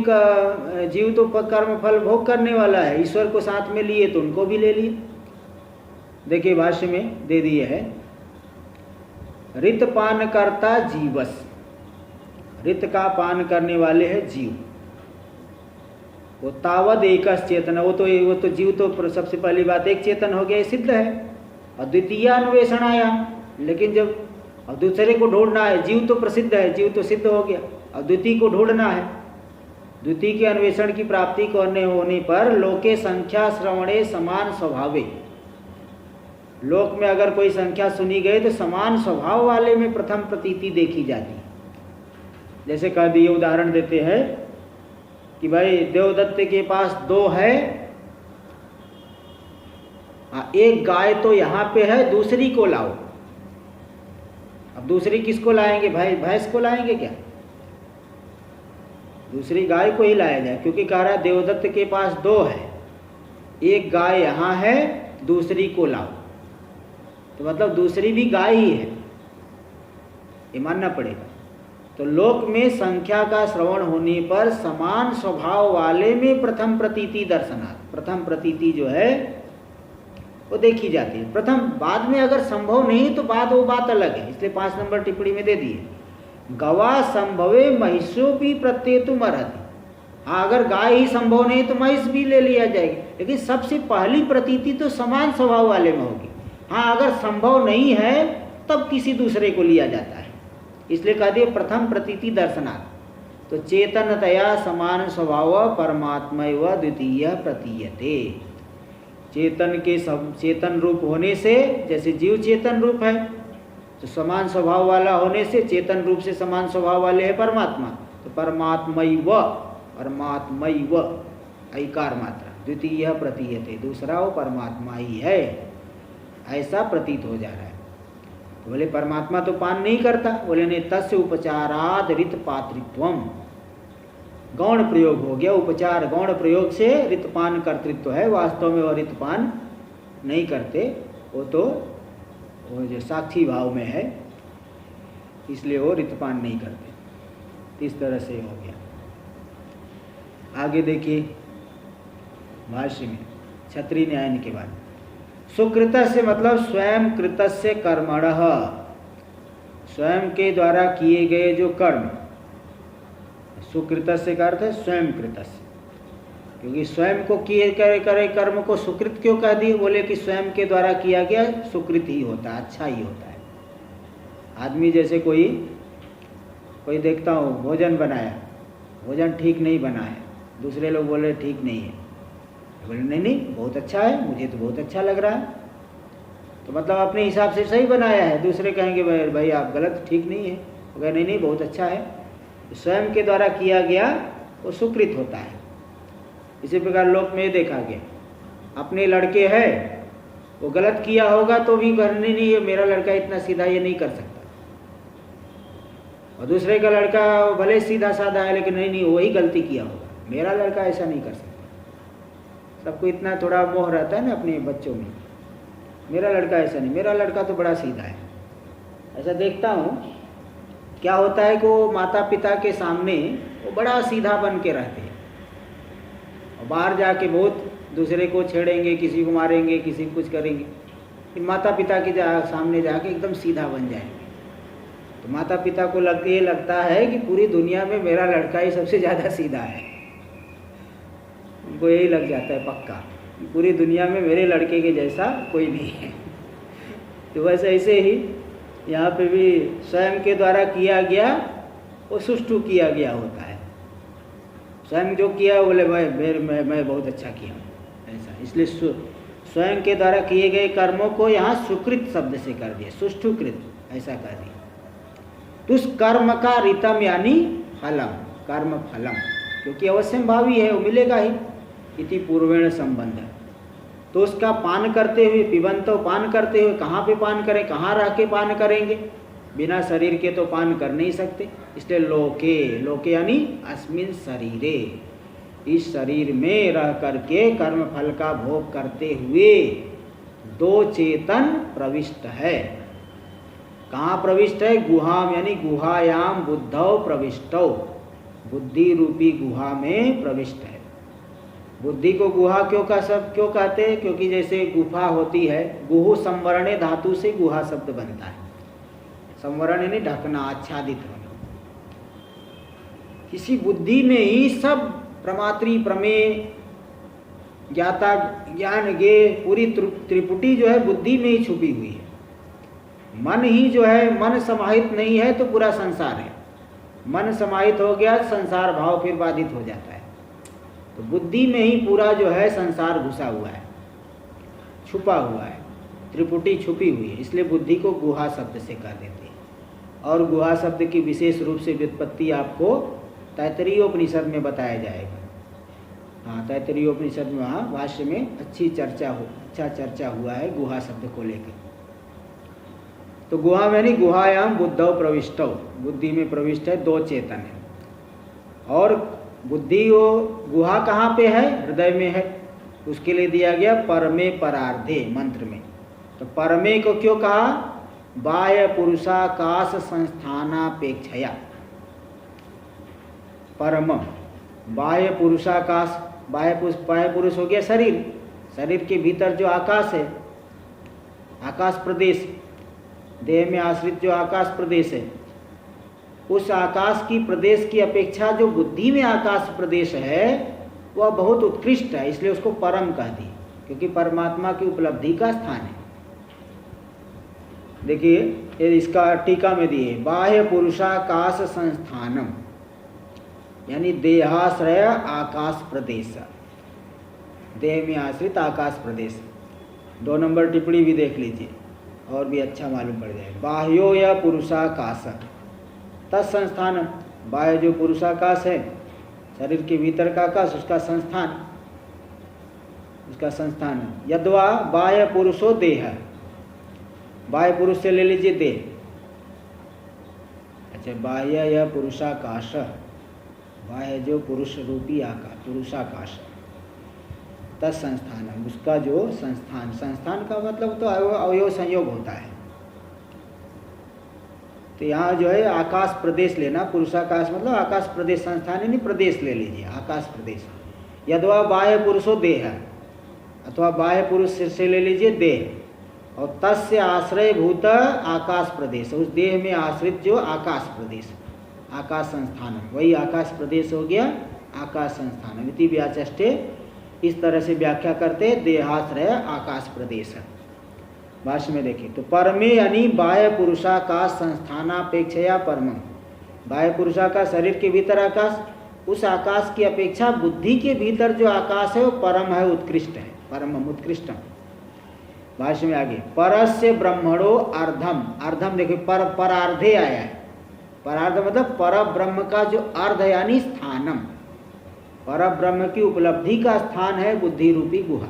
जीव तो कर्म फल भोग करने वाला है, ईश्वर को साथ में लिए तो उनको भी ले लिए। देखिए भाष्य में दे दिए है, रित पान करता जीवस, रित का पान करने वाले है जीव। वो तावद एकस चेतन, वो तो जीव तो सबसे पहली बात एक चेतन हो गया, सिद्ध है। और द्वितीय अन्वेषण आया, लेकिन जब अब दूसरे को ढूंढना है, जीव तो प्रसिद्ध है, जीव तो सिद्ध हो गया, अब द्वितीय को ढूंढना है। द्वितीय के अन्वेषण की प्राप्ति करने होने पर लोके संख्या श्रवणे समान स्वभावे, लोक में अगर कोई संख्या सुनी गई तो समान स्वभाव वाले में प्रथम प्रतीति देखी जाती। जैसे कह दिए, उदाहरण देते हैं कि भाई देवदत्त के पास दो है, एक गाय तो यहाँ पे है, दूसरी को लाओ। अब दूसरी किसको लाएंगे भाई? भैंस को लाएंगे क्या? दूसरी गाय को ही लाया जाए, क्योंकि कह रहा है देवदत्त के पास दो है, एक गाय यहाँ है, दूसरी को लाओ। तो मतलब दूसरी भी गाय ही है, ये मानना पड़ेगा। तो लोक में संख्या का श्रवण होने पर समान स्वभाव वाले में प्रथम प्रतीति दर्शनार्थ, प्रथम प्रतीति जो है वो देखी जाती है प्रथम। बाद में अगर संभव नहीं तो वो बात अलग है। इसलिए 5 नंबर टिप्पणी में दे दिए, गवा संभवे महिषो भी प्रत्येतुम अर्हति। हाँ, अगर गाय ही संभव नहीं तो महिष भी ले लिया जाएगी, लेकिन सबसे पहली प्रतीति तो समान स्वभाव वाले में होगी। हाँ, अगर संभव नहीं है तब किसी दूसरे को लिया जाता है। इसलिए कह दिए प्रथम प्रतीति दर्शनार्थ। तो चेतनतया समान स्वभाव परमात्मैव द्वितीय प्रतीयते। चेतन के चेतन रूप होने से, जैसे जीव चेतन रूप है तो समान स्वभाव वाला होने से चेतन रूप से समान स्वभाव वाले है परमात्मा। तो परमात्मैव, परमात्मैव ऐकार मात्रा, द्वितीय प्रतीयते, दूसरा वो परमात्मा ही है, ऐसा प्रतीत हो जा रहा है। तो बोले परमात्मा तो पान नहीं करता, बोले नहीं, तस्य उपचाराद ऋत पात्रित्वम, गौण प्रयोग हो गया, उपचार गौण प्रयोग से ऋतपान कर्तृत्व है। वास्तव में वह ऋतपान नहीं करते, वो तो वो जो साक्षी भाव में है, इसलिए वो ऋतुपान नहीं करते। इस तरह से हो गया। आगे देखिए भाष्य में क्षत्रिय न्यायन के बाद, सुकृत से मतलब स्वयं कृतस्य कर्मणः, स्वयं के द्वारा किए गए जो कर्म, सुकृतस्य का अर्थ है स्वयं कृतस्य, क्योंकि स्वयं को किए करे कर्म को सुकृत क्यों कह दिए? बोले कि स्वयं के द्वारा किया गया सुकृत ही होता है, अच्छा ही होता है। आदमी जैसे कोई देखता हूँ भोजन बनाया, भोजन ठीक नहीं बना है, दूसरे लोग बोले ठीक नहीं है, बोले नहीं बहुत अच्छा है, मुझे तो बहुत अच्छा लग रहा है, तो मतलब अपने हिसाब से सही बनाया है। दूसरे कहेंगे भाई आप गलत, ठीक नहीं है, वो कहे नहीं बहुत अच्छा है। स्वयं के द्वारा किया गया वो सुकृत होता है। इसी प्रकार लोक में देखा गया, अपने लड़के है वो गलत किया होगा तो भी करने नहीं है, मेरा लड़का इतना सीधा ये नहीं कर सकता, और दूसरे का लड़का भले सीधा साधा है लेकिन नहीं वही गलती किया होगा, मेरा लड़का ऐसा नहीं कर सकता। सबको इतना थोड़ा मोह रहता है ना अपने बच्चों में, मेरा लड़का ऐसा नहीं, मेरा लड़का तो बड़ा सीधा है। ऐसा देखता हूँ क्या होता है कि वो माता पिता के सामने वो बड़ा सीधा बन के रहते हैं, और बाहर जाके बहुत दूसरे को छेड़ेंगे, किसी को मारेंगे, किसी को कुछ करेंगे, फिर माता पिता के सामने जाके एकदम सीधा बन जाएंगे। तो माता पिता को ये लगता है कि पूरी दुनिया में मेरा लड़का ही सबसे ज़्यादा सीधा है, उनको यही लग जाता है पक्का, पूरी दुनिया में मेरे लड़के के जैसा कोई नहीं है। तो बस ऐसे ही यहाँ पे भी स्वयं के द्वारा किया गया वो सुष्ठु किया गया होता है। स्वयं जो किया बोले भाई मैं बहुत अच्छा किया ऐसा, इसलिए स्वयं के द्वारा किए गए कर्मों को यहाँ सुकृत शब्द से कर दिया, सुष्ठुकृत ऐसा कर दिया। तो उस कर्म का ऋतम यानी फलम, कर्म फलम, क्योंकि अवश्यम भावी है, वो मिलेगा ही, इति पूर्वेण संबंध। तो उसका पान करते हुए, पिबंतो पान करते हुए, कहाँ पे पान करें, कहाँ रह के पान करेंगे? बिना शरीर के तो पान कर नहीं सकते, इसलिए लोके यानी अस्मिन शरीरे, इस शरीर में रह करके कर्म फल का भोग करते हुए दो चेतन प्रविष्ट है। कहाँ प्रविष्ट है? गुहाम यानी गुहायाम बुद्धौ प्रविष्टौ, बुद्धि रूपी गुहा में प्रविष्ट है। बुद्धि को गुहा क्यों कहते हैं? क्योंकि जैसे गुफा होती है, गुहु संवरणे धातु से गुहा शब्द बनता है। संवरण यानी ढकना, आच्छादित होना। किसी बुद्धि में ही सब प्रमात्री प्रमेय ज्ञाता ज्ञान ज्ञेय पूरी त्रिपुटी जो है बुद्धि में ही छुपी हुई है। मन ही जो है, मन समाहित नहीं है तो पूरा संसार है, मन समाहित हो गया संसार भाव फिर बाधित हो जाता है। तो बुद्धि में ही पूरा जो है संसार घुसा हुआ है, छुपा हुआ है, त्रिपुटी छुपी हुई है, इसलिए बुद्धि को गुहा शब्द से कह देते हैं। और गुहा शब्द की विशेष रूप से व्युत्पत्ति आपको तैत्तरीयोपनिषद में बताया जाएगा। हाँ, तैत्तरीयोपनिषद में वहाँ भाष्य में अच्छा चर्चा हुआ है गुहा शब्द को लेकर। तो गुहा में नहीं, गुहायाम बुद्धौ प्रविष्टौ, बुद्धि में प्रविष्ट है, दो चेतन है। और बुद्धि वो गुहा कहाँ पे है? हृदय में है। उसके लिए दिया गया परमे परार्धे मंत्र में। तो परमे को क्यों कहा? बाह्य पुरुषाकाश संस्थानापेक्षया। परम बाह्य पुरुषाकाश, बाह्य पुरुष हो गया शरीर, शरीर के भीतर जो आकाश है, आकाश प्रदेश, देह में आश्रित जो आकाश प्रदेश है, उस आकाश की प्रदेश की अपेक्षा जो बुद्धि में आकाश प्रदेश है वह बहुत उत्कृष्ट है, इसलिए उसको परम कह दी, क्योंकि परमात्मा की उपलब्धि का स्थान है। देखिए इसका टीका में दिए, बाह्य पुरुषाकाश संस्थानम यानी देहाश्रय आकाश प्रदेश, देह में आश्रित आकाश प्रदेश। 2 नंबर टिप्पणी भी देख लीजिए और भी अच्छा मालूम पड़ जाए। बाह्यो या पुरुषाकाश तत्संस्थान, बाह्य जो पुरुषाकाश है शरीर के भीतर का आकाश, उसका संस्थान यद्वा बाह्य पुरुषो देह, बाह्य पुरुष से ले लीजिए देह। अच्छा, बाह्य या पुरुषाकाश, बाह्य जो पुरुष रूपी आकाश, पुरुषाकाश, तत्संस्थानम, उसका जो संस्थान, संस्थान का मतलब तो अवयव संयोग होता है। तो यहाँ जो है आकाश प्रदेश लेना, पुरुषाकाश मतलब आकाश प्रदेश, संस्थान यानी प्रदेश ले लीजिए, आकाश प्रदेश। यदवा बाह्य पुरुषो देह, अथवा बाह्य पुरुष से ले लीजिए देह, और तस्य आश्रय भूत आकाश प्रदेश, उस देह में आश्रित जो आकाश प्रदेश, आकाश संस्थान, वही आकाश प्रदेश हो गया आकाश संस्थान। इति व्याचष्टे, इस तरह से व्याख्या करते देहाश्रय आकाश प्रदेश। भाष्य में देखिए तो परमे यानी बाह्य पुरुषाकाश संस्थानापेक्षया परम, बाह्य पुरुषाकाश शरीर के भीतर आकाश, उस आकाश की अपेक्षा बुद्धि के भीतर जो आकाश है वो परम है, उत्कृष्ट है, परम उत्कृष्टम। भाष्य में आगे परस्य ब्रह्मणो अर्धम, अर्धम देखिए पर परार्धे आया है, परार्ध मतलब पर ब्रह्म का जो अर्ध यानी स्थानम, पर ब्रह्म की उपलब्धि का स्थान है बुद्धि रूपी गुहा,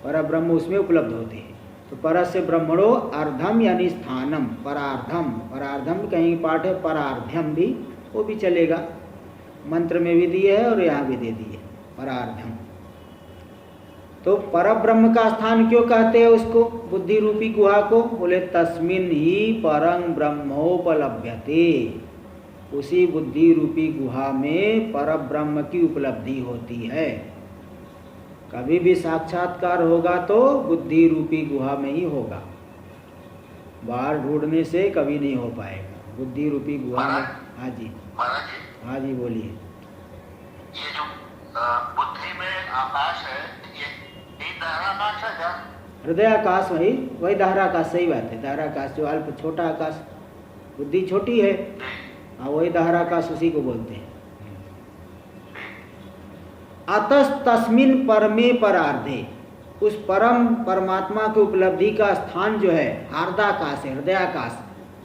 पर ब्रह्म उसमें उपलब्ध होते हैं। तो परस्य ब्रह्मणो अर्धम यानी स्थानम, परार्धम, परार्धम कहीं पाठ है परार्ध्यम भी, वो भी चलेगा, मंत्र में भी दिए है और यहाँ भी दे दिए परार्धम। तो परब्रह्म का स्थान क्यों कहते हैं उसको, बुद्धि रूपी गुहा को, बोले तस्मिन ही परं ब्रह्मोपलभ्यते, उसी बुद्धि रूपी गुहा में परब्रह्म की उपलब्धि होती है। कभी भी साक्षात्कार होगा तो बुद्धि रूपी गुहा में ही होगा, बाहर ढूंढने से कभी नहीं हो पाएगा, बुद्धि रूपी गुहा में। हाँ जी, महाराज जी, हाँ जी बोलिए। ये जो बुद्धि में आकाश है, ये दहराकाश है क्या? हृदयाकाश वही दहराकाश, सही बात है, दहराकाश जो अल्प छोटा आकाश, बुद्धि छोटी है, हाँ वही दहराकाश, उसी को बोलते हैं। अतस तस्मिन परमे परार्धे, उस परम परमात्मा की उपलब्धि का स्थान जो है हार्दाकाश है, हृदयाकाश,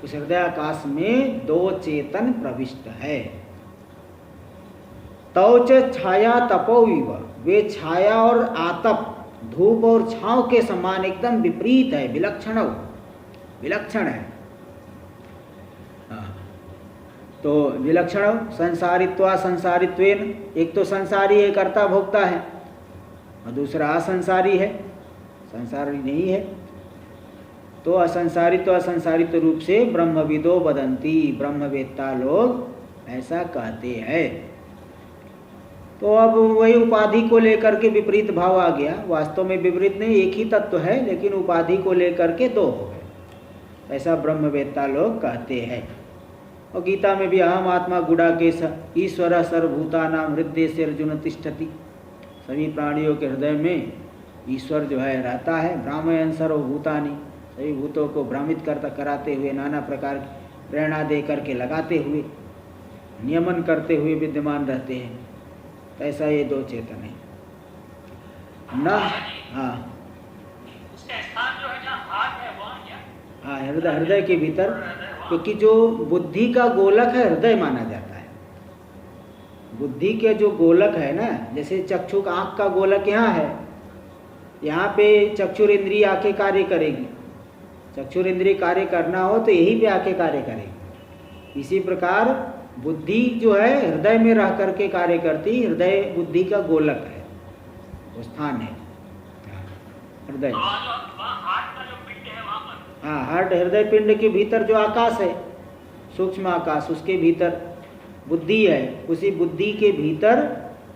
उस हृदयाकाश में दो चेतन प्रविष्ट है। तौच छाया तपोविव, वे छाया और आतप, धूप और छांव के समान एकदम विपरीत है, विलक्षण, विलक्षण है। तो विलक्षण संसारित्वा संसारित्वेन, एक तो संसारी है, कर्ता भोक्ता है, और दूसरा असंसारी है, संसारी नहीं है। तो असंसारित्व असंसारित्व रूप से ब्रह्मविदो वदंती, ब्रह्मवेत्ता लोग ऐसा कहते हैं। तो अब वही उपाधि को लेकर के विपरीत भाव आ गया, वास्तव में विपरीत नहीं, एक ही तत्व है, लेकिन उपाधि को लेकर के दो हो गए, ऐसा ब्रह्मवेत्ता लोग कहते हैं। और गीता में भी अहम आत्मा गुडाकेश ईश्वर सर्वभूतानां हृदय से अर्जुन तिष्ठति, सभी प्राणियों के हृदय में ईश्वर जो है रहता है, ब्राह्मण सर्वभूतानि, सभी भूतों को भ्रमित कराते हुए, नाना प्रकार की प्रेरणा दे करके लगाते हुए, नियमन करते हुए विद्यमान रहते हैं। तो ऐसा ये दो चेतन है न। हाँ उसका स्थान जो है जहाँ हाथ है वहाँ क्या? हाँ हृदय, हृदय के भीतर, क्योंकि जो बुद्धि का गोलक है हृदय माना जाता है। बुद्धि के जो गोलक है ना, जैसे चक्षु का आँख का गोलक यहाँ है, यहाँ पे चक्षुर इंद्रिय आके कार्य करेगी, चक्षुर इंद्रिय कार्य करना हो तो यहीं पे आके कार्य करेगी। इसी प्रकार बुद्धि जो है हृदय में रह करके कार्य करती, हृदय बुद्धि का गोलक है, वो स्थान है हृदय। हाँ हार्ट, हृदय पिंड के भीतर जो आकाश है, सूक्ष्म आकाश, उसके भीतर बुद्धि है, उसी बुद्धि के भीतर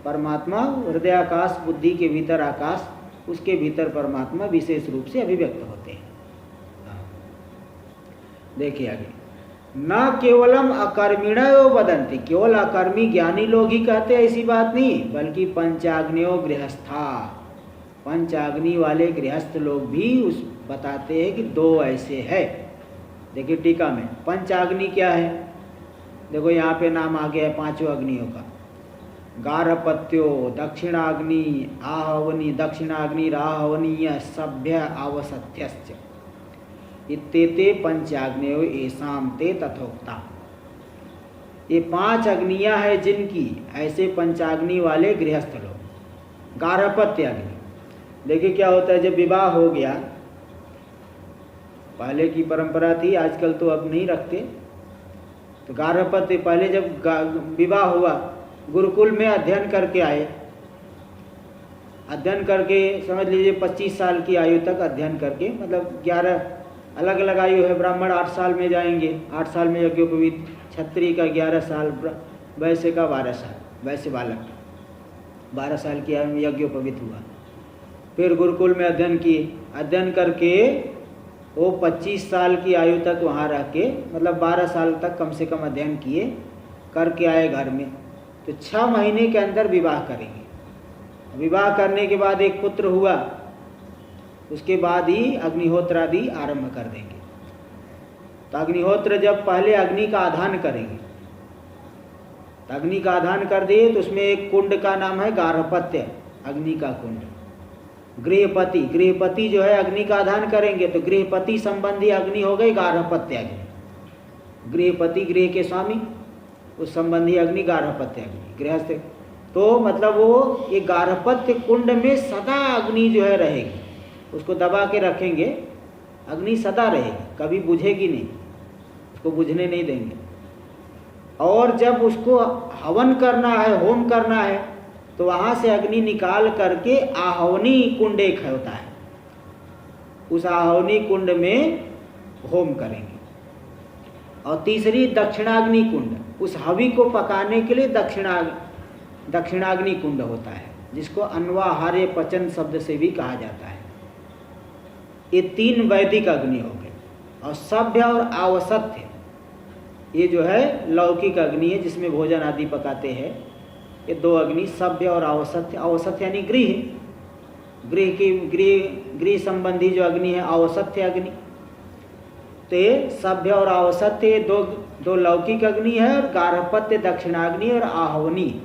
परमात्मा, हृदय आकाश, बुद्धि के भीतर आकाश, उसके भीतर परमात्मा विशेष रूप से अभिव्यक्त होते हैं। देखिए आगे, न केवलम अकर्मिणो वदन्ति, केवल अकर्मी ज्ञानी लोग ही कहते हैं ऐसी बात नहीं, बल्कि पंचाग्नियो गृहस्था, पंचाग्नि वाले गृहस्थ लोग भी उस बताते हैं कि दो ऐसे है। देखिए टीका में पंचाग्नि क्या है, देखो यहाँ पे नाम आ गया है पांचों अग्नियों का, गारहपत्यो, दक्षिणाग्नि, आहवनी, दक्षिणाग्नि, राहवनीय, सभ्य, आवसथ्यश्च, इत्येते पंचाग्नियो येषां ते तथोक्ता। ये पांच अग्नियां हैं जिनकी, ऐसे पंचाग्नि वाले गृहस्थ लोग। गारहपत्य अग्नि, देखिए क्या होता है, जब विवाह हो गया, पहले की परंपरा थी, आजकल तो अब नहीं रखते, तो गारहपत्य पहले जब विवाह हुआ, गुरुकुल में अध्ययन करके आए, अध्ययन करके समझ लीजिए 25 साल की आयु तक अध्ययन करके, मतलब 11 अलग अलग आयु है। ब्राह्मण 8 साल में जाएंगे, 8 साल में यज्ञोपवीत, क्षत्रिय का 11 साल, वैश्य का 12 साल, वैश्य बालक 12 साल की आयु में यज्ञोपवीत हुआ। फिर गुरुकुल में अध्ययन किए, अध्ययन करके वो 25 साल की आयु तक वहाँ रह के, मतलब 12 साल तक कम से कम अध्ययन किए, करके आए घर में, तो 6 महीने के अंदर विवाह करेंगे। विवाह करने के बाद एक पुत्र हुआ, उसके बाद ही अग्निहोत्र आदि आरंभ कर देंगे। तो अग्निहोत्र जब पहले अग्नि का आधान करेंगे, तो अग्नि का आधान कर दिए तो उसमें एक कुंड का नाम है गार्हपत्य, अग्नि का कुंड। गृहपति, गृहपति जो है अग्नि का आधान करेंगे, तो गृहपति संबंधी अग्नि हो गई गार्हपत्य अग्नि। गृहपति गृह के स्वामी, उस संबंधी अग्नि गार्हपत्य अग्नि। गृहस्थ तो मतलब वो ये गार्हपत्य कुंड में सदा अग्नि जो है रहेगी, उसको दबा के रखेंगे, अग्नि सदा रहेगी, कभी बुझेगी नहीं, उसको बुझने नहीं देंगे। और जब उसको हवन करना है, होम करना है, तो वहाँ से अग्नि निकाल करके आहवनी कुंड एक होता है, उस आहवनी कुंड में होम करेंगे। और तीसरी दक्षिणाग्नि कुंड, उस हवि को पकाने के लिए दक्षिणाग्नि कुंड होता है, जिसको अन्वाहार्य पचन शब्द से भी कहा जाता है। ये 3 वैदिक अग्नि हो गए। और सभ्य और आवसत्य, ये जो है लौकिक अग्नि है जिसमें भोजन आदि पकाते हैं। ये 2 अग्नि, सभ्य और आवसत्य। आवसत्य यानी गृह संबंधी जो अग्नि है आवसत्य अग्नि। तो ये सभ्य और आवसत्य दो लौकिक अग्नि है, और गार्हपत्य दक्षिणाग्नि और आहवनी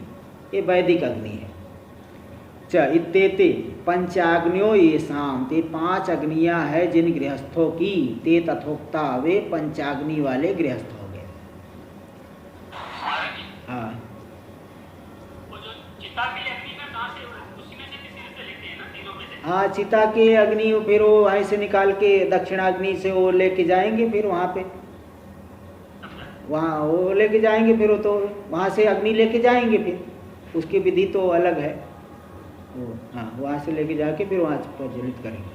ये वैदिक अग्नि है। इत्तेते पंचाग्नियो ये शाम, ते 5 अग्नियां है जिन गृहस्थों की, ते तथोक्ता, वे पंचाग्नि वाले गृहस्थ हो गए। हाँ, वो जो चिता की अग्नि का कहाँ से, उसी में से किसी से लेते हैं ना, तीनों में से। हाँ, चिता के अग्नि फिर वो वहीं से निकाल के दक्षिणाग्नि से वो लेके जाएंगे, फिर वहाँ पे वहाँ वो लेके जाएंगे, फिर वो तो वहाँ से अग्नि लेके जाएंगे, फिर उसकी विधि तो अलग है। हाँ, वहाँ से लेके जाके फिर वहाँ प्रज्वलित करेंगे।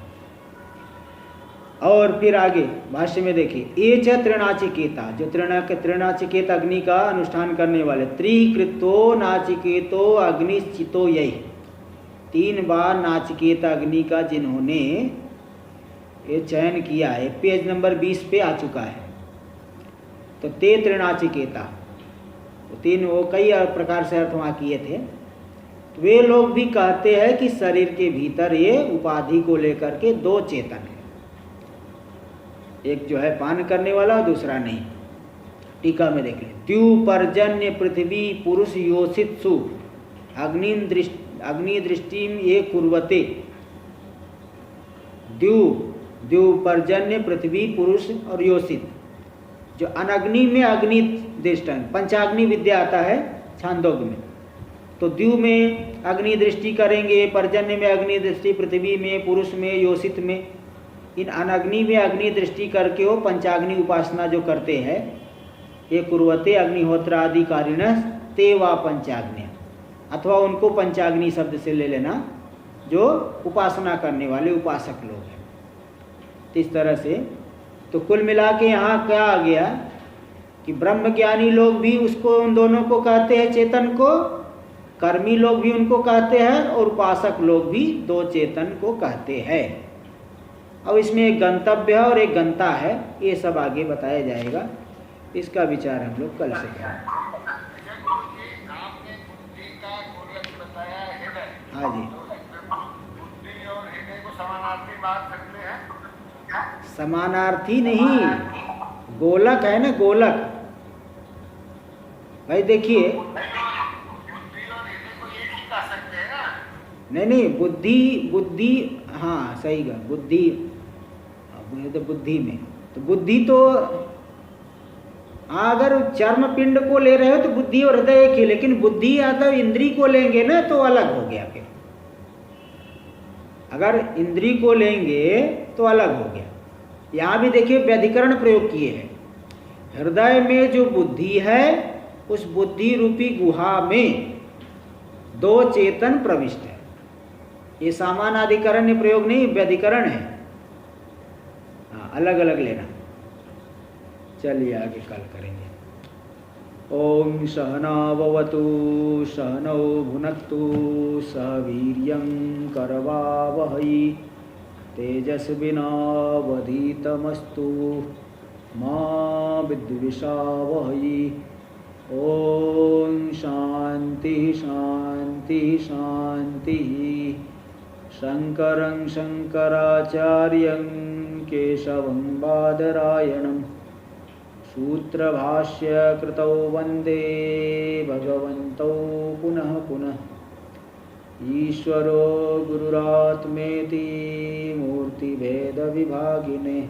और फिर आगे भाष्य में देखिए, ये च तृणाचिकेता, जो तृणाचिकेत अग्नि का अनुष्ठान करने वाले, त्रिकृतो नाचिकेतो अग्निश्चितो यही, 3 बार नाचिकेत अग्नि का जिन्होंने ये चयन किया है, पेज नंबर 20 पे आ चुका है। तो ते तृणाचिकेता, तो 3 वो कई प्रकार से अर्थ वहाँ किए थे। तो वे लोग भी कहते हैं कि शरीर के भीतर ये उपाधि को लेकर के 2 चेतन है, एक जो है पान करने वाला और दूसरा नहीं। टीका में देख लें, द्यू पर्जन्य पृथ्वी पुरुष योषित्सु अग्नि दृष्टि ये कुर्वते। द्यू पर्जन्य पृथ्वी पुरुष और योषित, जो अनग्नि में अग्नि दृष्टि, पंचाग्नि विद्या आता है छांदोग्य में। तो द्यू में अग्नि दृष्टि करेंगे, पर्जन्य में अग्नि दृष्टि, पृथ्वी में, पुरुष में, योषित में, इन अनग्नि में अग्नि दृष्टि करके वो पंचाग्नि उपासना जो करते हैं, ये कुर्वते अग्निहोत्र आदि कारिण ते वा पंचाग्नि, अथवा उनको पंचाग्नि शब्द से ले लेना, जो उपासना करने वाले उपासक लोग हैं। तो इस तरह से तो कुल मिला के यहाँ क्या आ गया कि ब्रह्मज्ञानी लोग भी उसको, उन दोनों को कहते हैं चेतन को, कर्मी लोग भी उनको कहते हैं, और उपासक लोग भी 2 चेतन को कहते हैं। अब इसमें एक गंतव्य है और एक गंता है, ये सब आगे बताया जाएगा, इसका विचार हम लोग कल से करेंगे। हाँ जी, बुद्धि और हृदय को समानार्थी मान सकते हैं? समानार्थी नहीं, गोलक है ना, गोलक। भाई देखिए, बुद्धि और हृदय को एक ही कह सकते हैं ना? नहीं, बुद्धि हाँ सही गा, बुद्धि तो बुद्धि में, तो बुद्धि तो अगर चर्म पिंड को ले रहे हो तो बुद्धि और हृदय एक ही, लेकिन बुद्धि या तो इंद्री को लेंगे ना तो अलग हो गया। फिर अगर इंद्री को लेंगे तो अलग हो गया। यहाँ भी देखिए व्यधिकरण प्रयोग किए हैं, हृदय में जो बुद्धि है उस बुद्धि रूपी गुहा में 2 चेतन प्रविष्ट है। ये सामानाधिकरण प्रयोग नहीं, व्यधिकरण है। हाँ, अलग अलग लेना। चलिए आगे कल करेंगे। ओम सहनाववतु सहनौ भुनक्तु सह वीर्यं करवावहै तेजस्विनावधीतमस्तु मा विद्विषावहै। ओम शांति शांति शांति। शंकरं शंकराचार्यं केशवं बादरायणं सूत्रभाष्य कृतौ वंदे भगवन्तौ पुनः पुनः। ईश्वरो गुरुरात्मेति मूर्तिभेद विभागिने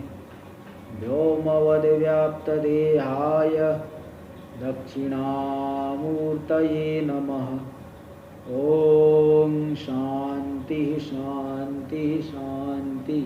व्योमवद्व्याप्तदेहाय दक्षिणामूर्तये नमः। ओम शांति शांति शांति।